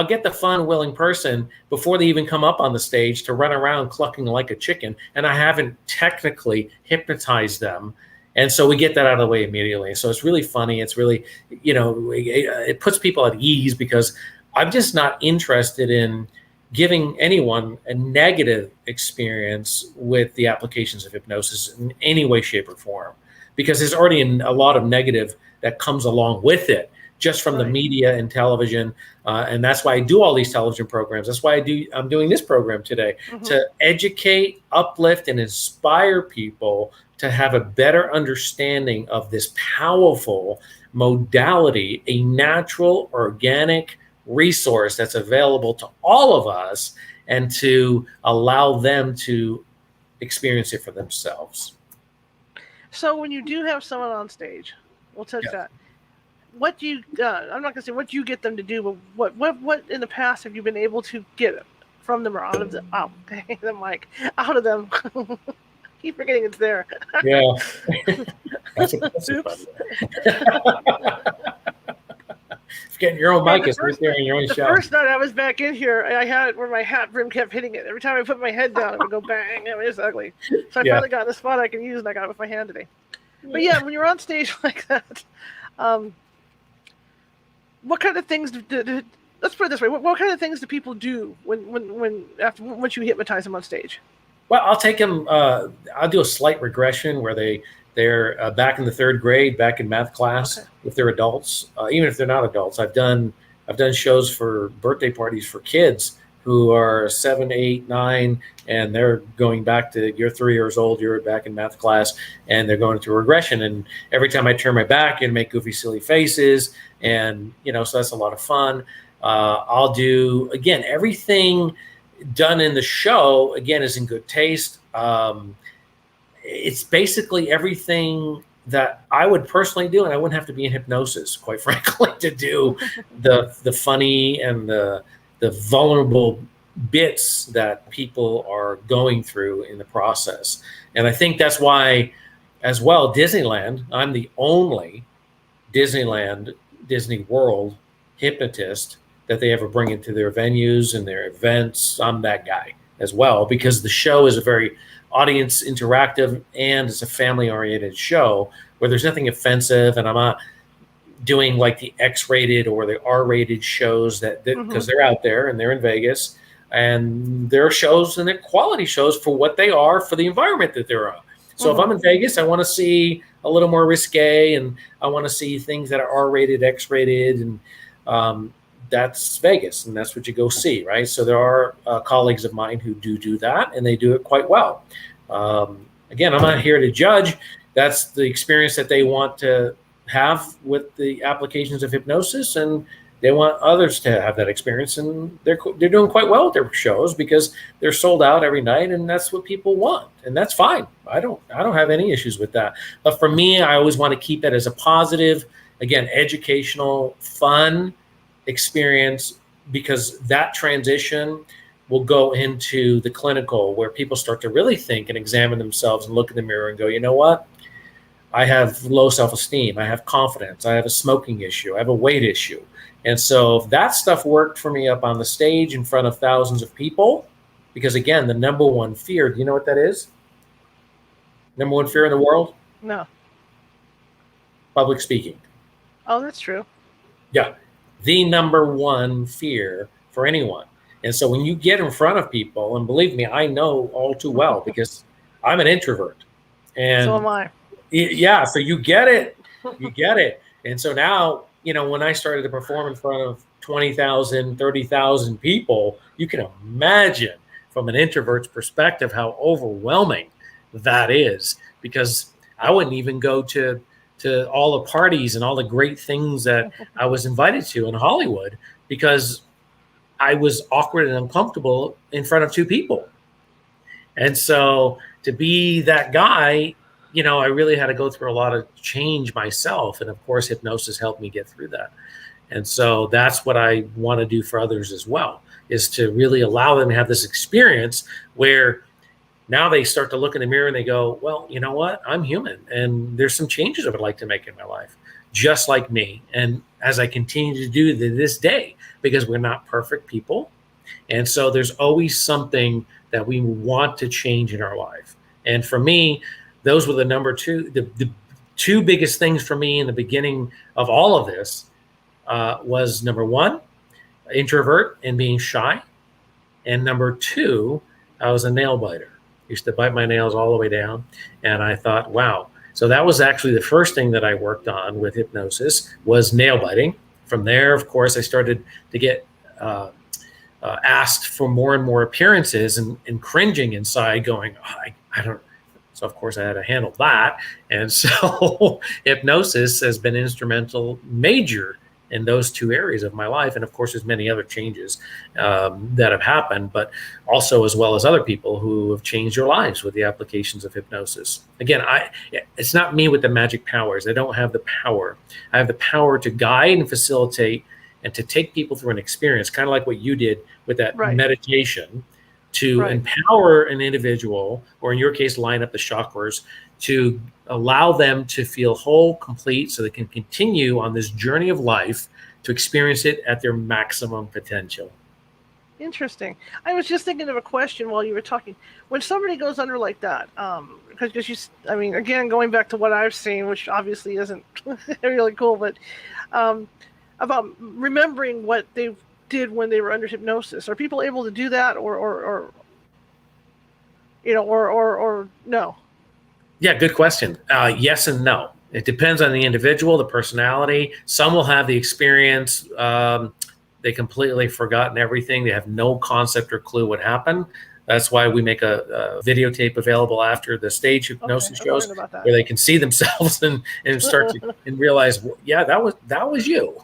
get the fun, willing person before they even come up on the stage to run around clucking like a chicken, and I haven't technically hypnotized them. And so we get that out of the way immediately. So it's really funny. It's really, it puts people at ease, because I'm just not interested in giving anyone a negative experience with the applications of hypnosis in any way, shape, or form, because there's already a lot of negative that comes along with it, just from the media and television. And that's why I do all these television programs. That's why I'm doing this program today, to educate, uplift, and inspire people to have a better understanding of this powerful modality, a natural, organic resource that's available to all of us, and to allow them to experience it for themselves. So when you do have someone on stage, we'll touch that. What do you, I'm not going to say what you get them to do, but what in the past have you been able to get from them or out of them? Oh, okay, the mic. Out of them. Keep forgetting it's there. Yeah. That's oops. Forgetting your own mic is right there in your own show. The first night I was back in here, I had it where my hat brim kept hitting it. Every time I put my head down, it would go bang. It was ugly. So I finally got in a spot I can use, and I got it with my hand today. But yeah, when you're on stage like that, what kind of things let's put it this way, what kind of things do people do once you hypnotize them on stage? Well, I'll take them. I'll do a slight regression where they're back in the third grade, back in math class. Okay. If they're adults, even if they're not adults, I've done shows for birthday parties for kids who are 7, 8, 9, and they're going back to, you're 3 years old, you're back in math class, and they're going through regression. And every time I turn my back and make goofy, silly faces, and so that's a lot of fun. I'll do, again, everything done in the show, again, is in good taste. It's basically everything that I would personally do, and I wouldn't have to be in hypnosis, quite frankly, to do the funny and the vulnerable bits that people are going through in the process. And I think that's why, as well, Disneyland, I'm the only Disney World hypnotist that they ever bring into their venues and their events. I'm that guy as well, because the show is a very audience interactive, and it's a family-oriented show where there's nothing offensive, and I'm not doing like the X-rated or the R-rated shows that because they're out there and they're in Vegas, and they're shows and they're quality shows for what they are, for the environment that they're on. So if I'm in Vegas, I want to see a little more risque, and I want to see things that are R-rated, X-rated, and that's Vegas, and that's what you go see, right? So there are colleagues of mine who do that, and they do it quite well. Again, I'm not here to judge. That's the experience that they want to have with the applications of hypnosis, and they want others to have that experience, and they're doing quite well with their shows because they're sold out every night, and that's what people want, and that's fine. I don't have any issues with that. But for me, I always want to keep it as a positive, again, educational, fun experience, because that transition will go into the clinical, where people start to really think and examine themselves and look in the mirror and go, you know what? I have low self-esteem. I have confidence. I have a smoking issue. I have a weight issue. And so if that stuff worked for me up on the stage in front of thousands of people, because again, the number one fear, do you know what that is? Number one fear in the world? No. Public speaking. Oh, that's true. Yeah. The number one fear for anyone. And so when you get in front of people, and believe me, I know all too well because I'm an introvert. And so am I. Yeah, so you get it. You get it. And so now, when I started to perform in front of 20,000, 30,000 people, you can imagine from an introvert's perspective how overwhelming that is, because I wouldn't even go to all the parties and all the great things that I was invited to in Hollywood because I was awkward and uncomfortable in front of two people. And so to be that guy, I really had to go through a lot of change myself. And of course, hypnosis helped me get through that. And so that's what I want to do for others as well, is to really allow them to have this experience where now they start to look in the mirror and they go, well, you know what? I'm human and there's some changes I would like to make in my life, just like me. And as I continue to do to this day, because we're not perfect people. And so there's always something that we want to change in our life. And for me, those were the two biggest things for me in the beginning of all of this was number one, introvert and being shy. And number two, I was a nail biter. Used to bite my nails all the way down. And I thought, wow. So that was actually the first thing that I worked on with hypnosis was nail biting. From there, of course, I started to get asked for more and more appearances and cringing inside going, oh, I don't. So, of course, I had to handle that. And so hypnosis has been instrumental, major in those two areas of my life. And of course, there's many other changes that have happened, but also as well as other people who have changed their lives with the applications of hypnosis. Again, it's not me with the magic powers. I don't have the power. I have the power to guide and facilitate and to take people through an experience, kind of like what you did with that meditation, to empower an individual, or in your case, line up the chakras, to allow them to feel whole, complete, so they can continue on this journey of life to experience it at their maximum potential. Interesting. I was just thinking of a question while you were talking. When somebody goes under like that, because again, going back to what I've seen, which obviously isn't really cool, but about remembering what they did when they were under hypnosis. Are people able to do that, or no? Yeah, good question. Yes and no. It depends on the individual, the personality. Some will have the experience. They completely forgotten everything. They have no concept or clue what happened. That's why we make a videotape available after the stage hypnosis shows, where they can see themselves and start to and realize, yeah, that was you.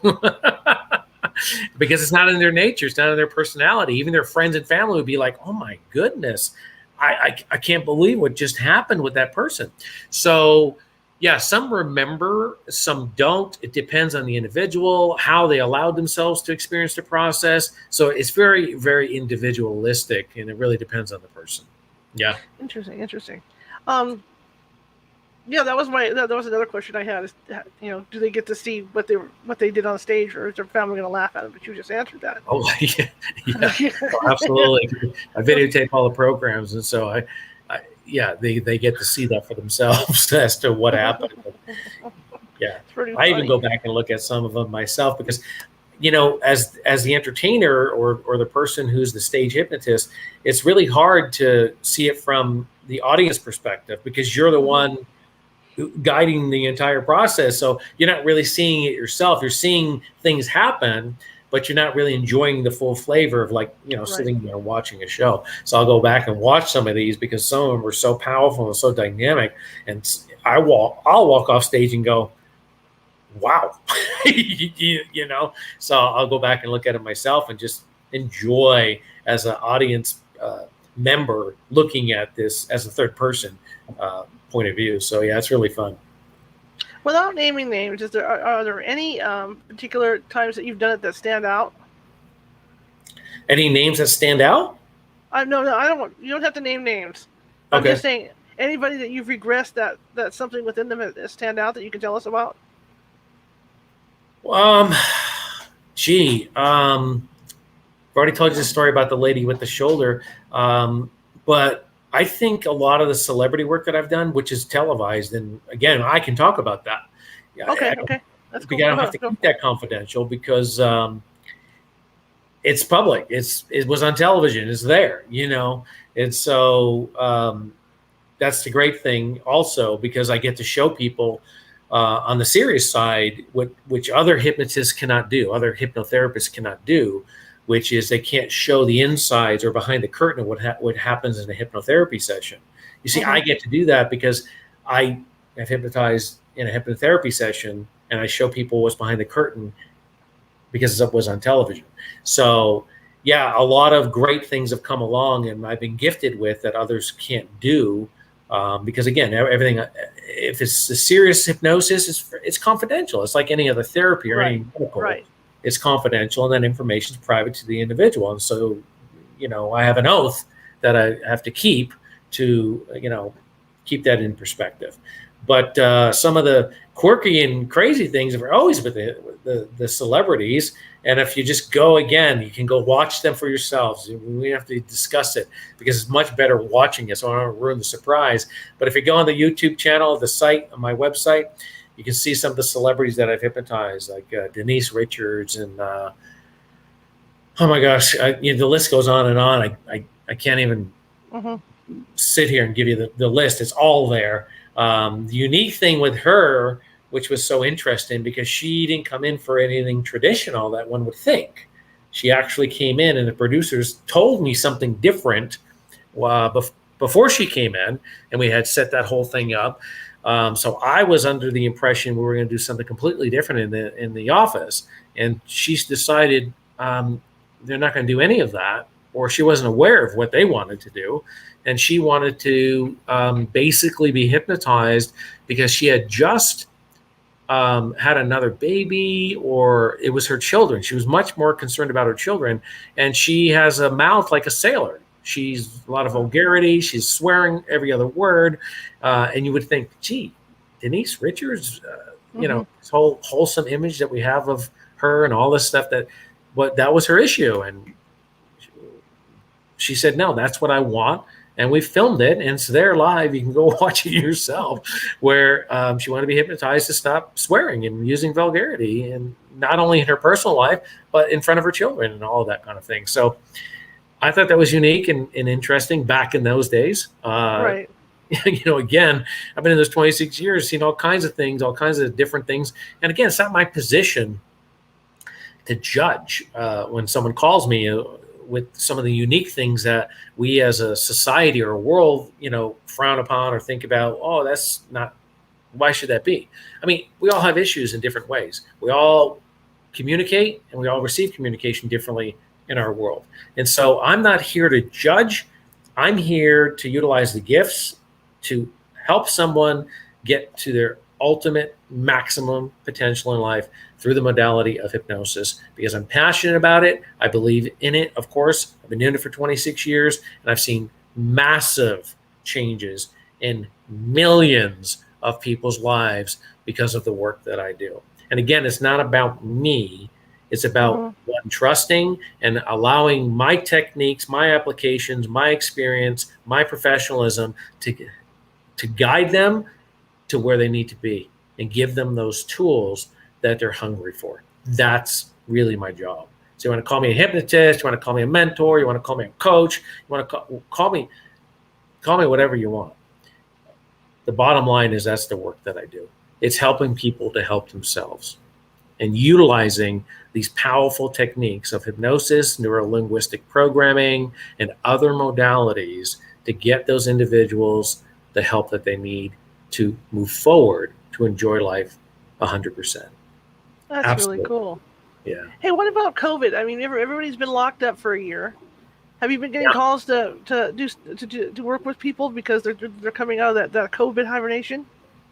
Because it's not in their nature, it's not in their personality. Even their friends and family would be like, oh my goodness, I can't believe what just happened with that person. So yeah, some remember, some don't. It depends on the individual, how they allowed themselves to experience the process. So it's very, very individualistic, and it really depends on the person. Yeah. Interesting. Yeah, that was another question I had. Is, do they get to see what they did on stage, or is their family going to laugh at it? But you just answered that. Oh yeah. Well, absolutely. I videotape all the programs, and so they get to see that for themselves as to what happened. Yeah, I even go back and look at some of them myself because, as the entertainer or the person who's the stage hypnotist, it's really hard to see it from the audience perspective because you're the one guiding the entire process. So you're not really seeing it yourself. You're seeing things happen, but you're not really enjoying the full flavor of sitting there watching a show. So I'll go back and watch some of these because some of them were so powerful and so dynamic. And I'll walk off stage and go, wow, so I'll go back and look at it myself and just enjoy as an audience member looking at this as a third person point of view. So yeah, it's really fun. Without naming names, are there any particular times that you've done it that stand out? Any names that stand out? No, I don't want. You don't have to name names. I'm just saying anybody that you've regressed that something within them that stand out that you can tell us about. I've already told you the story about the lady with the shoulder, but I think a lot of the celebrity work that I've done, which is televised, and again, I can talk about that. Okay, that's cool. I don't have to keep that confidential because it's public. It was on television. It's there, and so that's the great thing. Also, because I get to show people on the serious side which other hypnotists cannot do, other hypnotherapists cannot do, which is they can't show the insides or behind the curtain of what happens in a hypnotherapy session. You see, I get to do that because I have hypnotized in a hypnotherapy session, and I show people what's behind the curtain because it was on television. So, yeah, a lot of great things have come along, and I've been gifted with that others can't do. Because again, everything, if it's a serious hypnosis, it's confidential. It's like any other therapy or any medical. Right. It's confidential, and then information is private to the individual. And so, I have an oath that I have to keep to, keep that in perspective. But some of the quirky and crazy things are always with the celebrities. And if you just go again, you can go watch them for yourselves. We have to discuss it because it's much better watching it. So I don't want to ruin the surprise. But if you go on the YouTube channel, the site, on my website, you can see some of the celebrities that I've hypnotized, like Denise Richards and oh my gosh, the list goes on and on. I can't even sit here and give you the list. It's all there. The unique thing with her, which was so interesting, because she didn't come in for anything traditional that one would think. She actually came in, and the producers told me something different before she came in, and we had set that whole thing up. So I was under the impression we were going to do something completely different in the office, and she's decided they're not going to do any of that, or she wasn't aware of what they wanted to do, and she wanted to basically be hypnotized because she had just had another baby, or it was her children. She was much more concerned about her children, and she has a mouth like a sailor. She's a lot of vulgarity. She's swearing every other word. And you would think, gee, Denise Richards, this whole wholesome image that we have of her and all this stuff, that was her issue. And she said, no, that's what I want. And we filmed it, and it's there live. You can go watch it yourself, where she wanted to be hypnotized to stop swearing and using vulgarity, and not only in her personal life, but in front of her children and all of that kind of thing. So I thought that was unique and interesting back in those days. Right. Again, I've been in this 26 years, seen all kinds of things, all kinds of different things. And again, it's not my position to judge when someone calls me with some of the unique things that we as a society or a world, frown upon or think about. Oh, that's not, why should that be? I mean, we all have issues in different ways. We all communicate, and we all receive communication differently in our world. And so I'm not here to judge. I'm here to utilize the gifts to help someone get to their ultimate maximum potential in life through the modality of hypnosis, because I'm passionate about it. I believe in it, of course. I've been doing it for 26 years, and I've seen massive changes in millions of people's lives because of the work that I do. And again, it's not about me. It's about one, trusting and allowing my techniques, my applications, my experience, my professionalism to guide them to where they need to be and give them those tools that they're hungry for. That's really my job. So you want to call me a hypnotist, you want to call me a mentor, you want to call me a coach, you want to call me whatever you want. The bottom line is that's the work that I do. It's helping people to help themselves and utilizing these powerful techniques of hypnosis, neuro-linguistic programming, and other modalities to get those individuals the help that they need to move forward to enjoy life 100%. That's Absolutely. Really cool. Yeah. Hey, what about COVID? I mean, everybody's been locked up for a year. Have you been getting calls to work with people because they're coming out of that COVID hibernation?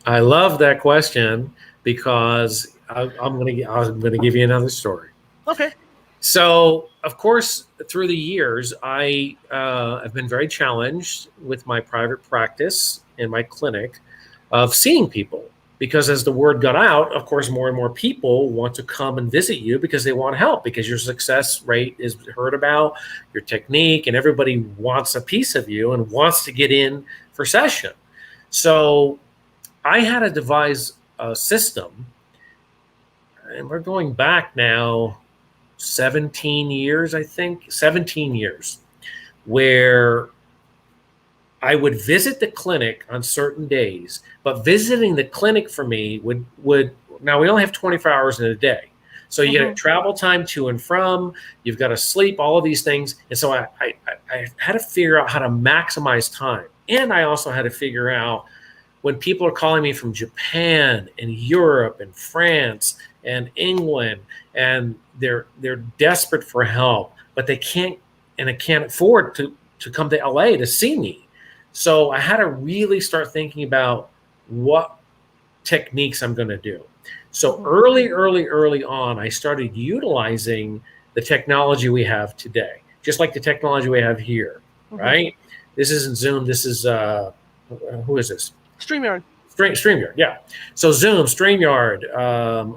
I love that question because I'm gonna give you another story. Okay. So, of course, through the years, I have been very challenged with my private practice in my clinic of seeing people because as the word got out, of course, more and more people want to come and visit you because they want help, because your success rate is heard about, your technique, and everybody wants a piece of you and wants to get in for session. So I had to devise a system, and we're going back now 17 years, I think, 17 years, where I would visit the clinic on certain days, but visiting the clinic for me would now we only have 24 hours in a day. So you get travel time to and from, you've got to sleep, all of these things. And so I had to figure out how to maximize time. And I also had to figure out when people are calling me from Japan and Europe and France and England, and they're desperate for help, but they can't afford to come to LA to see me. So I had to really start thinking about what techniques I'm going to do. So early on, I started utilizing the technology we have today, just like the technology we have here, right? This isn't Zoom. This is, who is this? StreamYard. StreamYard, yeah. So Zoom, StreamYard,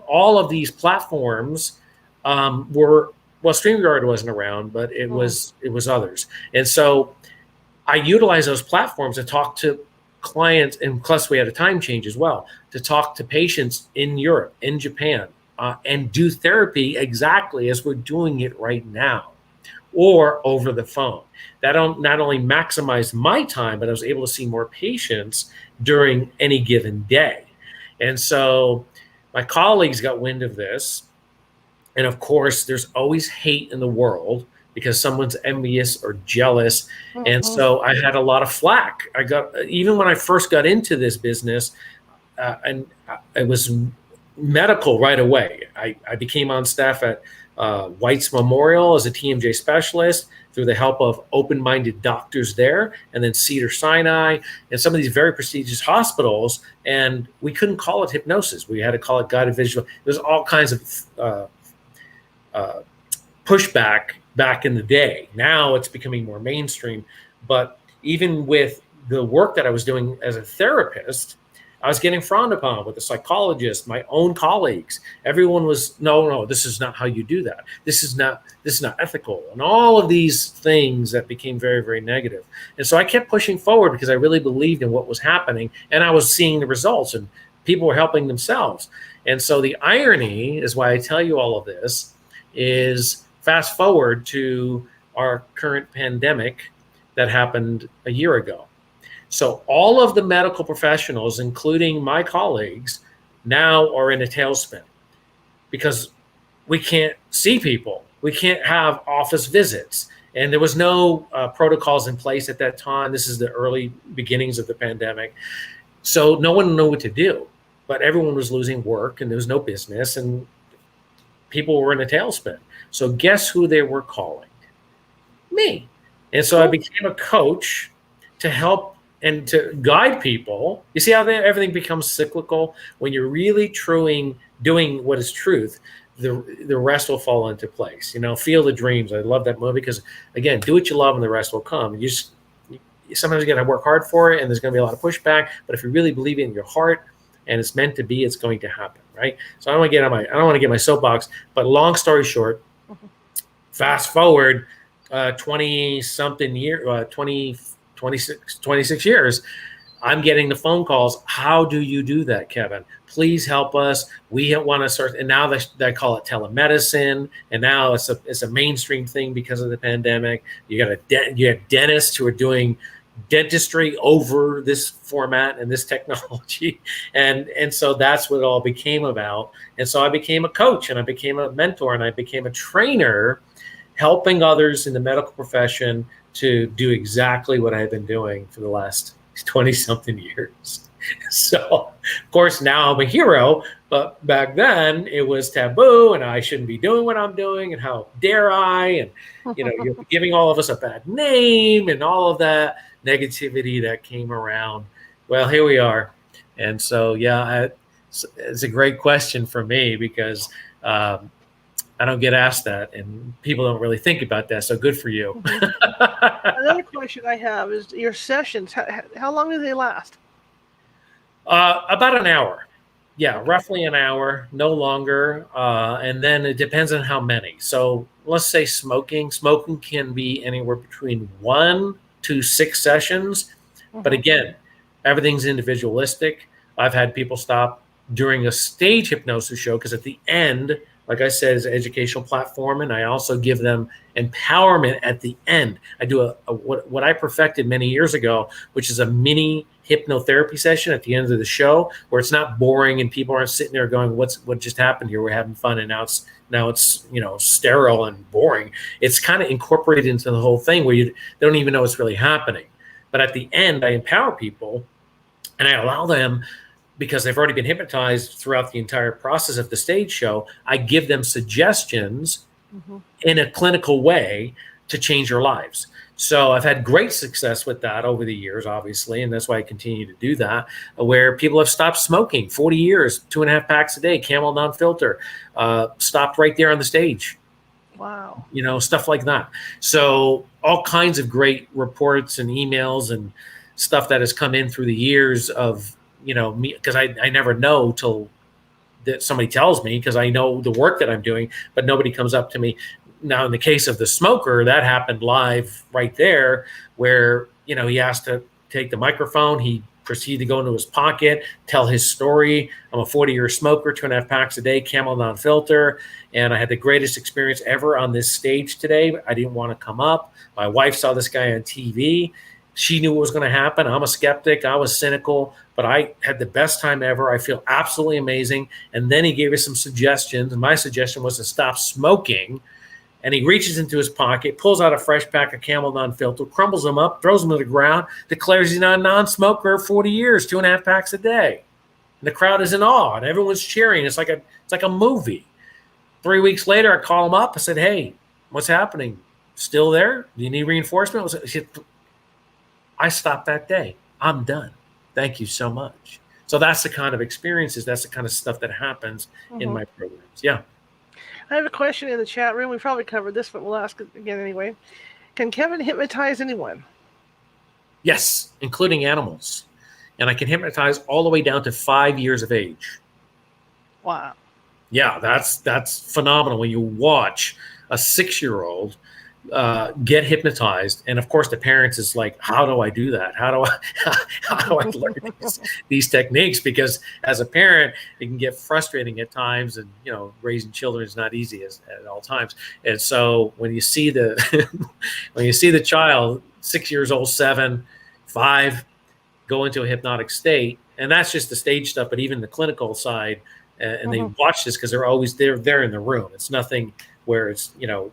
all of these platforms StreamYard wasn't around, but it was others. And so I utilize those platforms to talk to clients, and plus we had a time change as well, to talk to patients in Europe, in Japan, and do therapy exactly as we're doing it right now, or over the phone. That not only maximized my time, but I was able to see more patients during any given day. And so my colleagues got wind of this. And of course, there's always hate in the world because someone's envious or jealous. And so I had a lot of flack. Even when I first got into this business, and it was medical right away. I became on staff at White's Memorial as a TMJ specialist through the help of open-minded doctors there, and then Cedars-Sinai and some of these very prestigious hospitals. And we couldn't call it hypnosis. We had to call it guided visual. There's all kinds of pushback back in the day. Now it's becoming more mainstream. But even with the work that I was doing as a therapist, I was getting frowned upon with the psychologist, my own colleagues. Everyone was, no, this is not how you do that. This is not ethical. And all of these things that became very, very negative. And so I kept pushing forward because I really believed in what was happening, and I was seeing the results, and people were helping themselves. And so the irony is why I tell you all of this is fast forward to our current pandemic that happened a year ago. So all of the medical professionals, including my colleagues, now are in a tailspin because we can't see people. We can't have office visits. And there was no protocols in place at that time. This is the early beginnings of the pandemic. So no one knew what to do, but everyone was losing work and there was no business and people were in a tailspin. So guess who they were calling? Me. And so I became a coach to help and to guide people. You see how everything becomes cyclical? When you're really doing what is truth, the rest will fall into place. Feel the Dreams. I love that movie because, again, do what you love and the rest will come. Sometimes you got to work hard for it, and there's going to be a lot of pushback. But if you really believe it in your heart and it's meant to be, it's going to happen, right? So I don't want to get my soapbox. But long story short, fast forward 20-something year, 26 years, I'm getting the phone calls. How do you do that, Kevin? Please help us. We want to start. And now they call it telemedicine. And now it's a mainstream thing because of the pandemic. You have dentists who are doing dentistry over this format and this technology. And so that's what it all became about. And so I became a coach and I became a mentor and I became a trainer, helping others in the medical profession to do exactly what I've been doing for the last 20-something years. So, of course, now I'm a hero, but back then it was taboo and I shouldn't be doing what I'm doing and how dare I? And, you're giving all of us a bad name and all of that negativity that came around. Well, here we are. And so, yeah, it's a great question for me because I don't get asked that, and people don't really think about that. So good for you. Another question I have is your sessions. How long do they last? About an hour. Yeah, Okay. roughly an hour, no longer. And then it depends on how many. So let's say smoking. Smoking can be anywhere between 1 to 6 sessions. But Mm-hmm. again, everything's individualistic. I've had people stop during a stage hypnosis show because at the end, like I said, is an educational platform, and I also give them empowerment at the end. I do what I perfected many years ago, which is a mini hypnotherapy session at the end of the show, where it's not boring and people aren't sitting there going, what just happened here? We're having fun, and now it's sterile and boring. It's kind of incorporated into the whole thing where they don't even know what's really happening. But at the end, I empower people and I allow them, because they've already been hypnotized throughout the entire process of the stage show, I give them suggestions Mm-hmm. in a clinical way to change their lives. So I've had great success with that over the years, obviously, and that's why I continue to do that, where people have stopped smoking 40 years, 2.5 packs a day, Camel non-filter, stopped right there on the stage. Wow. Stuff like that. So all kinds of great reports and emails and stuff that has come in through the years of, me, because I never know till that somebody tells me, because I know the work that I'm doing, but nobody comes up to me. Now, in the case of the smoker, that happened live right there, where, he asked to take the microphone. He proceeded to go into his pocket, tell his story. I'm a 40-year smoker, 2.5 packs a day, Camel non-filter, and I had the greatest experience ever on this stage today. I didn't want to come up. My wife saw this guy on TV. She knew what was going to happen. I'm a skeptic. I was cynical, but I had the best time ever. I feel absolutely amazing. And then he gave us some suggestions, and my suggestion was to stop smoking. And he reaches into his pocket, pulls out a fresh pack of Camel non-filter, crumbles them up, throws them to the ground, declares he's not a non-smoker, 40 years, 2.5 packs a day. And the crowd is in awe, and everyone's cheering. It's like a movie. 3 weeks later, I call him up. I said, "Hey, what's happening? Still there? Do you need reinforcement?" He said, "I stopped that day. I'm done. Thank you so much." So that's the kind of experiences, that's the kind of stuff that happens in my programs. Yeah. I have a question in the chat room. We probably covered this, but we'll ask it again anyway. Can Kevin hypnotize anyone? Yes, including animals. And I can hypnotize all the way down to 5 years of age. Wow. Yeah, that's phenomenal when you watch a 6-year-old get hypnotized, and of course the parents is like, how do I do that? How do I learn these techniques? Because as a parent, it can get frustrating at times, and raising children is not easy at all times. And so when you see the child, 6 years old, 7, 5, go into a hypnotic state, and that's just the stage stuff, but even the clinical side, and they watch this because they're in the room. It's nothing where it's,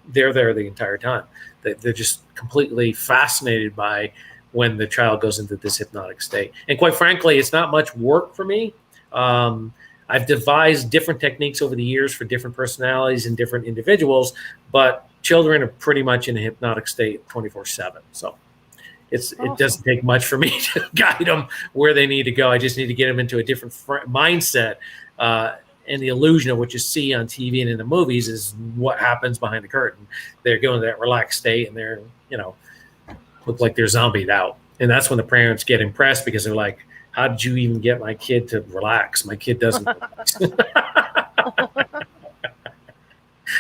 they're there the entire time. They're just completely fascinated by when the child goes into this hypnotic state. And quite frankly, it's not much work for me. I've devised different techniques over the years for different personalities and different individuals, but children are pretty much in a hypnotic state 24/7. So it doesn't take much for me to guide them where they need to go. I just need to get them into a different mindset. And the illusion of what you see on TV and in the movies is what happens behind the curtain. They're going to that relaxed state, and they're, look like they're zombied out. And that's when the parents get impressed, because they're like, how did you even get my kid to relax? My kid doesn't relax.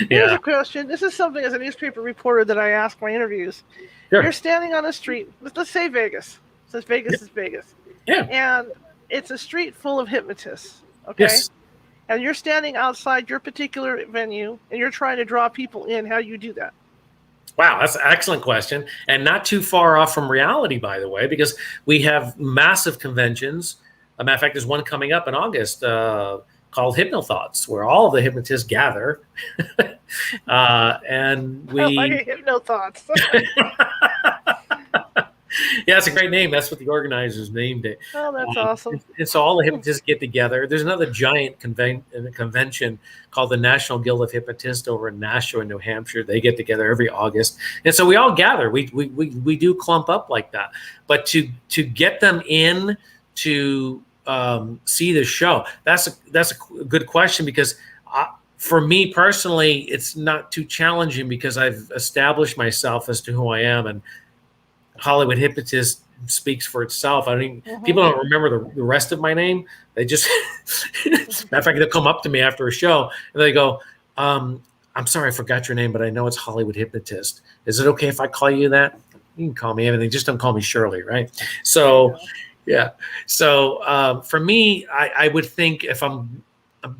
Here's a question. This is something, as a newspaper reporter, that I ask my interviews. Sure. You're standing on a street, let's say Vegas, since Vegas is Vegas. Yeah. And it's a street full of hypnotists. Okay. Yes. And you're standing outside your particular venue, and you're trying to draw people in. How do you do that? Wow, that's an excellent question, and not too far off from reality, by the way, because we have massive conventions. As a matter of fact, there's one coming up in August called Hypnothoughts, where all of the hypnotists gather, and we. I like Hypnothoughts. Yeah, it's a great name. That's what the organizers named it. Oh, that's awesome. And so all the hypnotists get together. There's another giant convention called the National Guild of Hypnotists over in Nashua, New Hampshire. They get together every August. And so we all gather. We do clump up like that. But to get them in to see the show, that's a good question, because for me personally, it's not too challenging, because I've established myself as to who I am, and Hollywood hypnotists speaks for itself. I mean, people don't remember the rest of my name. They just, matter of fact, they'll come up to me after a show and they go, I'm sorry, I forgot your name, but I know it's Hollywood Hypnotist. Is it okay if I call you that? You can call me anything. Just don't call me Shirley, right? So, yeah. So for me, I would think if I'm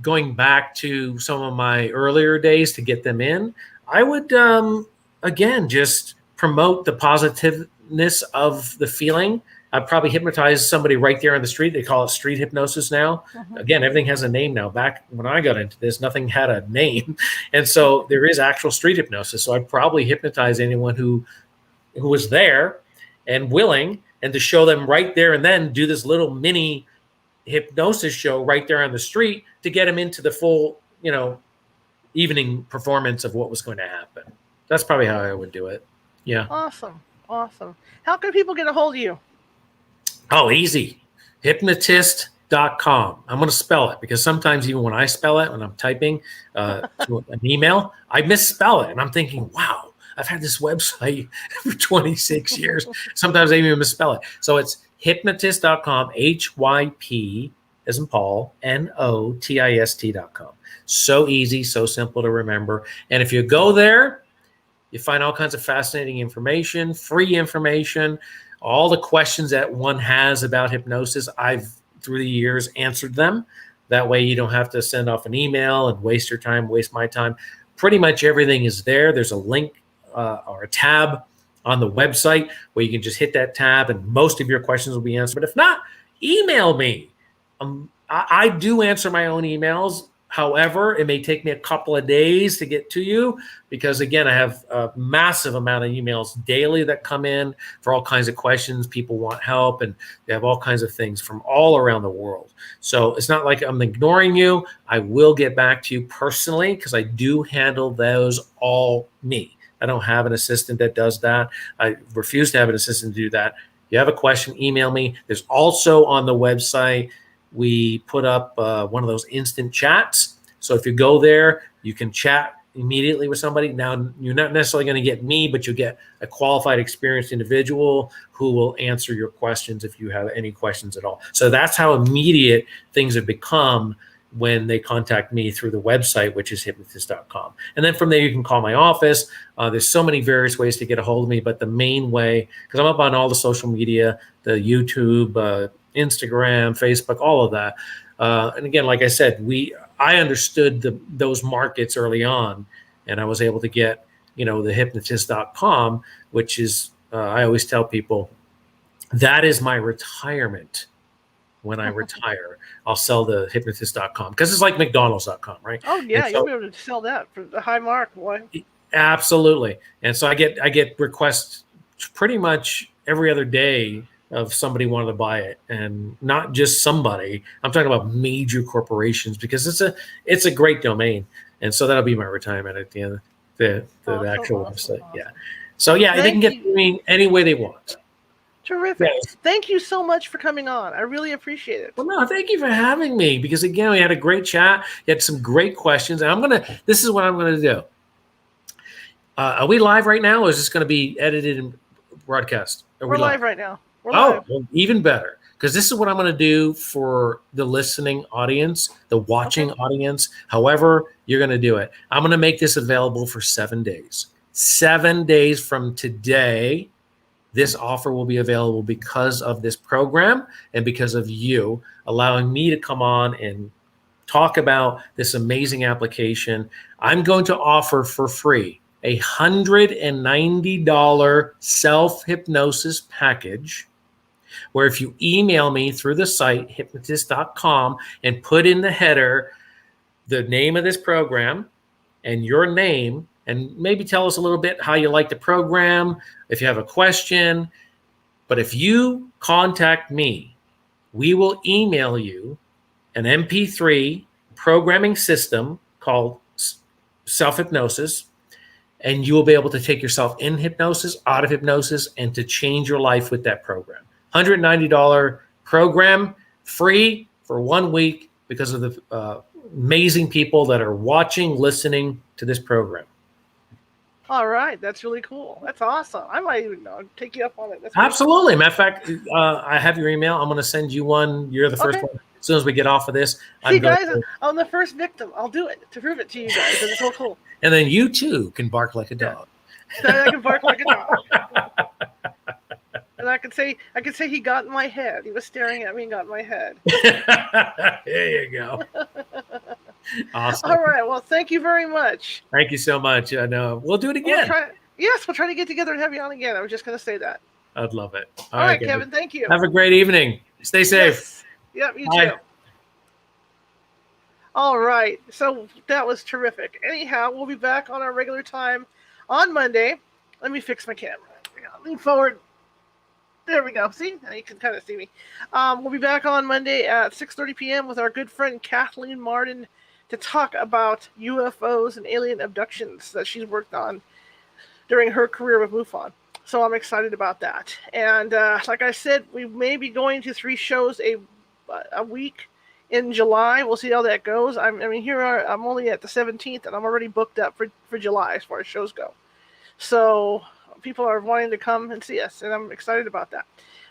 going back to some of my earlier days to get them in, I would, again, just promote the positiveness of the feeling. I'd probably hypnotize somebody right there on the street. They call it street hypnosis now. Again, everything has a name now. Back when I got into this, nothing had a name. And so there is actual street hypnosis. So I'd probably hypnotize anyone who was there and willing, and to show them right there and then do this little mini hypnosis show right there on the street to get them into the full, evening performance of what was going to happen. That's probably how I would do it. Yeah. Awesome. How can people get a hold of you? Oh, easy. Hypnotist.com. I'm going to spell it because sometimes even when I spell it, when I'm typing to an email, I misspell it. And I'm thinking, wow, I've had this website for 26 years. Sometimes I even misspell it. So it's hypnotist.com, HYP as in Paul, NOTIST.com. So easy, so simple to remember. And if you go there, you find all kinds of fascinating information, free information, all the questions that one has about hypnosis. I've, through the years, answered them. That way you don't have to send off an email and waste your time, waste my time. Pretty much everything is there. There's a link or a tab on the website where you can just hit that tab and most of your questions will be answered. But if not, email me. I do answer my own emails. However, it may take me a couple of days to get to you because, again, I have a massive amount of emails daily that come in for all kinds of questions. People want help, and they have all kinds of things from all around the world. So it's not like I'm ignoring you. I will get back to you personally because I do handle those all me. I don't have an assistant that does that. I refuse to have an assistant do that. If you have a question, email me. There's also on the website, we put up one of those instant chats. So if you go there, you can chat immediately with somebody. Now, you're not necessarily going to get me, but you'll get a qualified, experienced individual who will answer your questions if you have any questions at all. So that's how immediate things have become when they contact me through the website, which is hypnotist.com. And then from there, you can call my office. There's so many various ways to get a hold of me, but the main way, because I'm up on all the social media, the YouTube, Instagram, Facebook, all of that. And again, like I said, I understood those markets early on, and I was able to get, the hypnotist.com, which is, I always tell people, that is my retirement. When I retire, I'll sell the hypnotist.com because it's like McDonald's.com, right? Oh yeah, you'll be able to sell that for the high mark, boy. Absolutely. And so I get requests pretty much every other day of somebody wanting to buy it, and not just somebody. I'm talking about major corporations because it's a great domain, and so that'll be my retirement at the end of the actual website. Awesome. Yeah. So yeah, they can get me any way they want. Terrific. Yes. Thank you so much for coming on. I really appreciate it. Well, no, thank you for having me because, again, we had a great chat. You had some great questions. And this is what I'm going to do. Are we live right now, or is this going to be edited and broadcast? We're live right now. We're live. Well, even better, because this is what I'm going to do for the listening audience, the watching audience, however you're going to do it. I'm going to make this available for 7 days. 7 days from today, this offer will be available because of this program and because of you allowing me to come on and talk about this amazing application. I'm going to offer for free a $190 self-hypnosis package where if you email me through the site, hypnotist.com, and put in the header the name of this program and your name, and maybe tell us a little bit how you like the program, if you have a question. But if you contact me, we will email you an MP3 programming system called self-hypnosis, and you will be able to take yourself in hypnosis, out of hypnosis, and to change your life with that program. $190 program, free for 1 week because of the amazing people that are watching, listening to this program. All right, that's really cool. That's awesome. I might even take you up on it. That's Absolutely. Matter of fact, I have your email. I'm going to send you one. You're the first okay. one. As soon as we get off of this, See, guys, I'm the first victim. I'll do it to prove it to you guys. It's so cool. And then you too can bark like a dog. Yeah. I can bark like a dog. And I could say he got in my head. He was staring at me and got in my head. There you go. Awesome. All right. Well, thank you very much. Thank you so much. And we'll do it again. We'll try to get together and have you on again. I was just going to say that. I'd love it. All right, Kevin. Thank you. Have a great evening. Stay safe. Yes. Yep, you Bye. too. All right. So that was terrific. Anyhow, we'll be back on our regular time on Monday. Let me fix my camera. Lean forward. There we go. See? Now you can kind of see me. We'll be back on Monday at 6:30 p.m. with our good friend Kathleen Martin to talk about UFOs and alien abductions that she's worked on during her career with MUFON. So I'm excited about that. And like I said, we may be going to 3 shows a week in July. We'll see how that goes. I'm only at the 17th, and I'm already booked up for July as far as shows go. So people are wanting to come and see us, and I'm excited about that.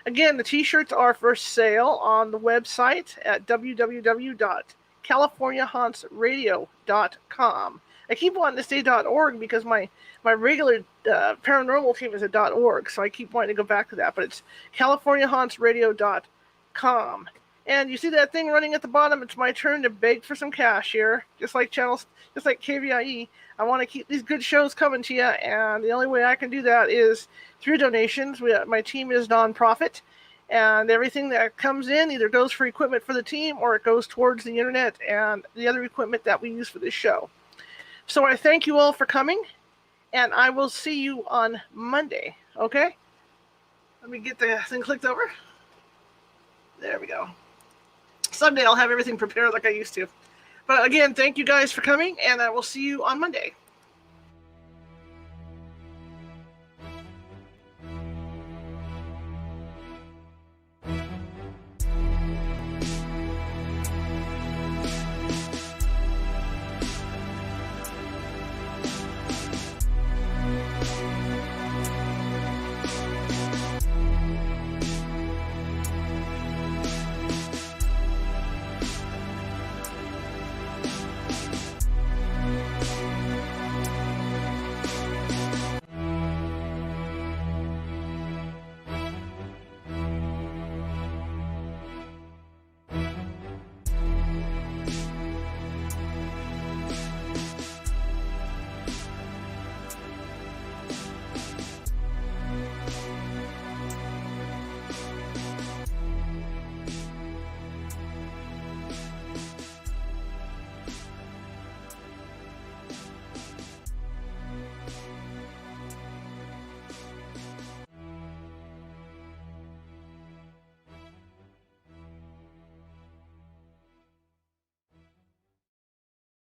Again, the t-shirts are for sale on the website at www.californiahauntsradio.com. I keep wanting to say .org because my regular paranormal team is at .org, so I keep wanting to go back to that, but it's californiahauntsradio.com. And you see that thing running at the bottom? It's my turn to beg for some cash here, just like KVIE. I want to keep these good shows coming to you, and the only way I can do that is through donations. My team is nonprofit, and everything that comes in either goes for equipment for the team or it goes towards the internet and the other equipment that we use for this show. So I thank you all for coming, and I will see you on Monday, okay? Let me get the thing clicked over. There we go. Someday I'll have everything prepared like I used to. But again, thank you guys for coming, and I will see you on Monday.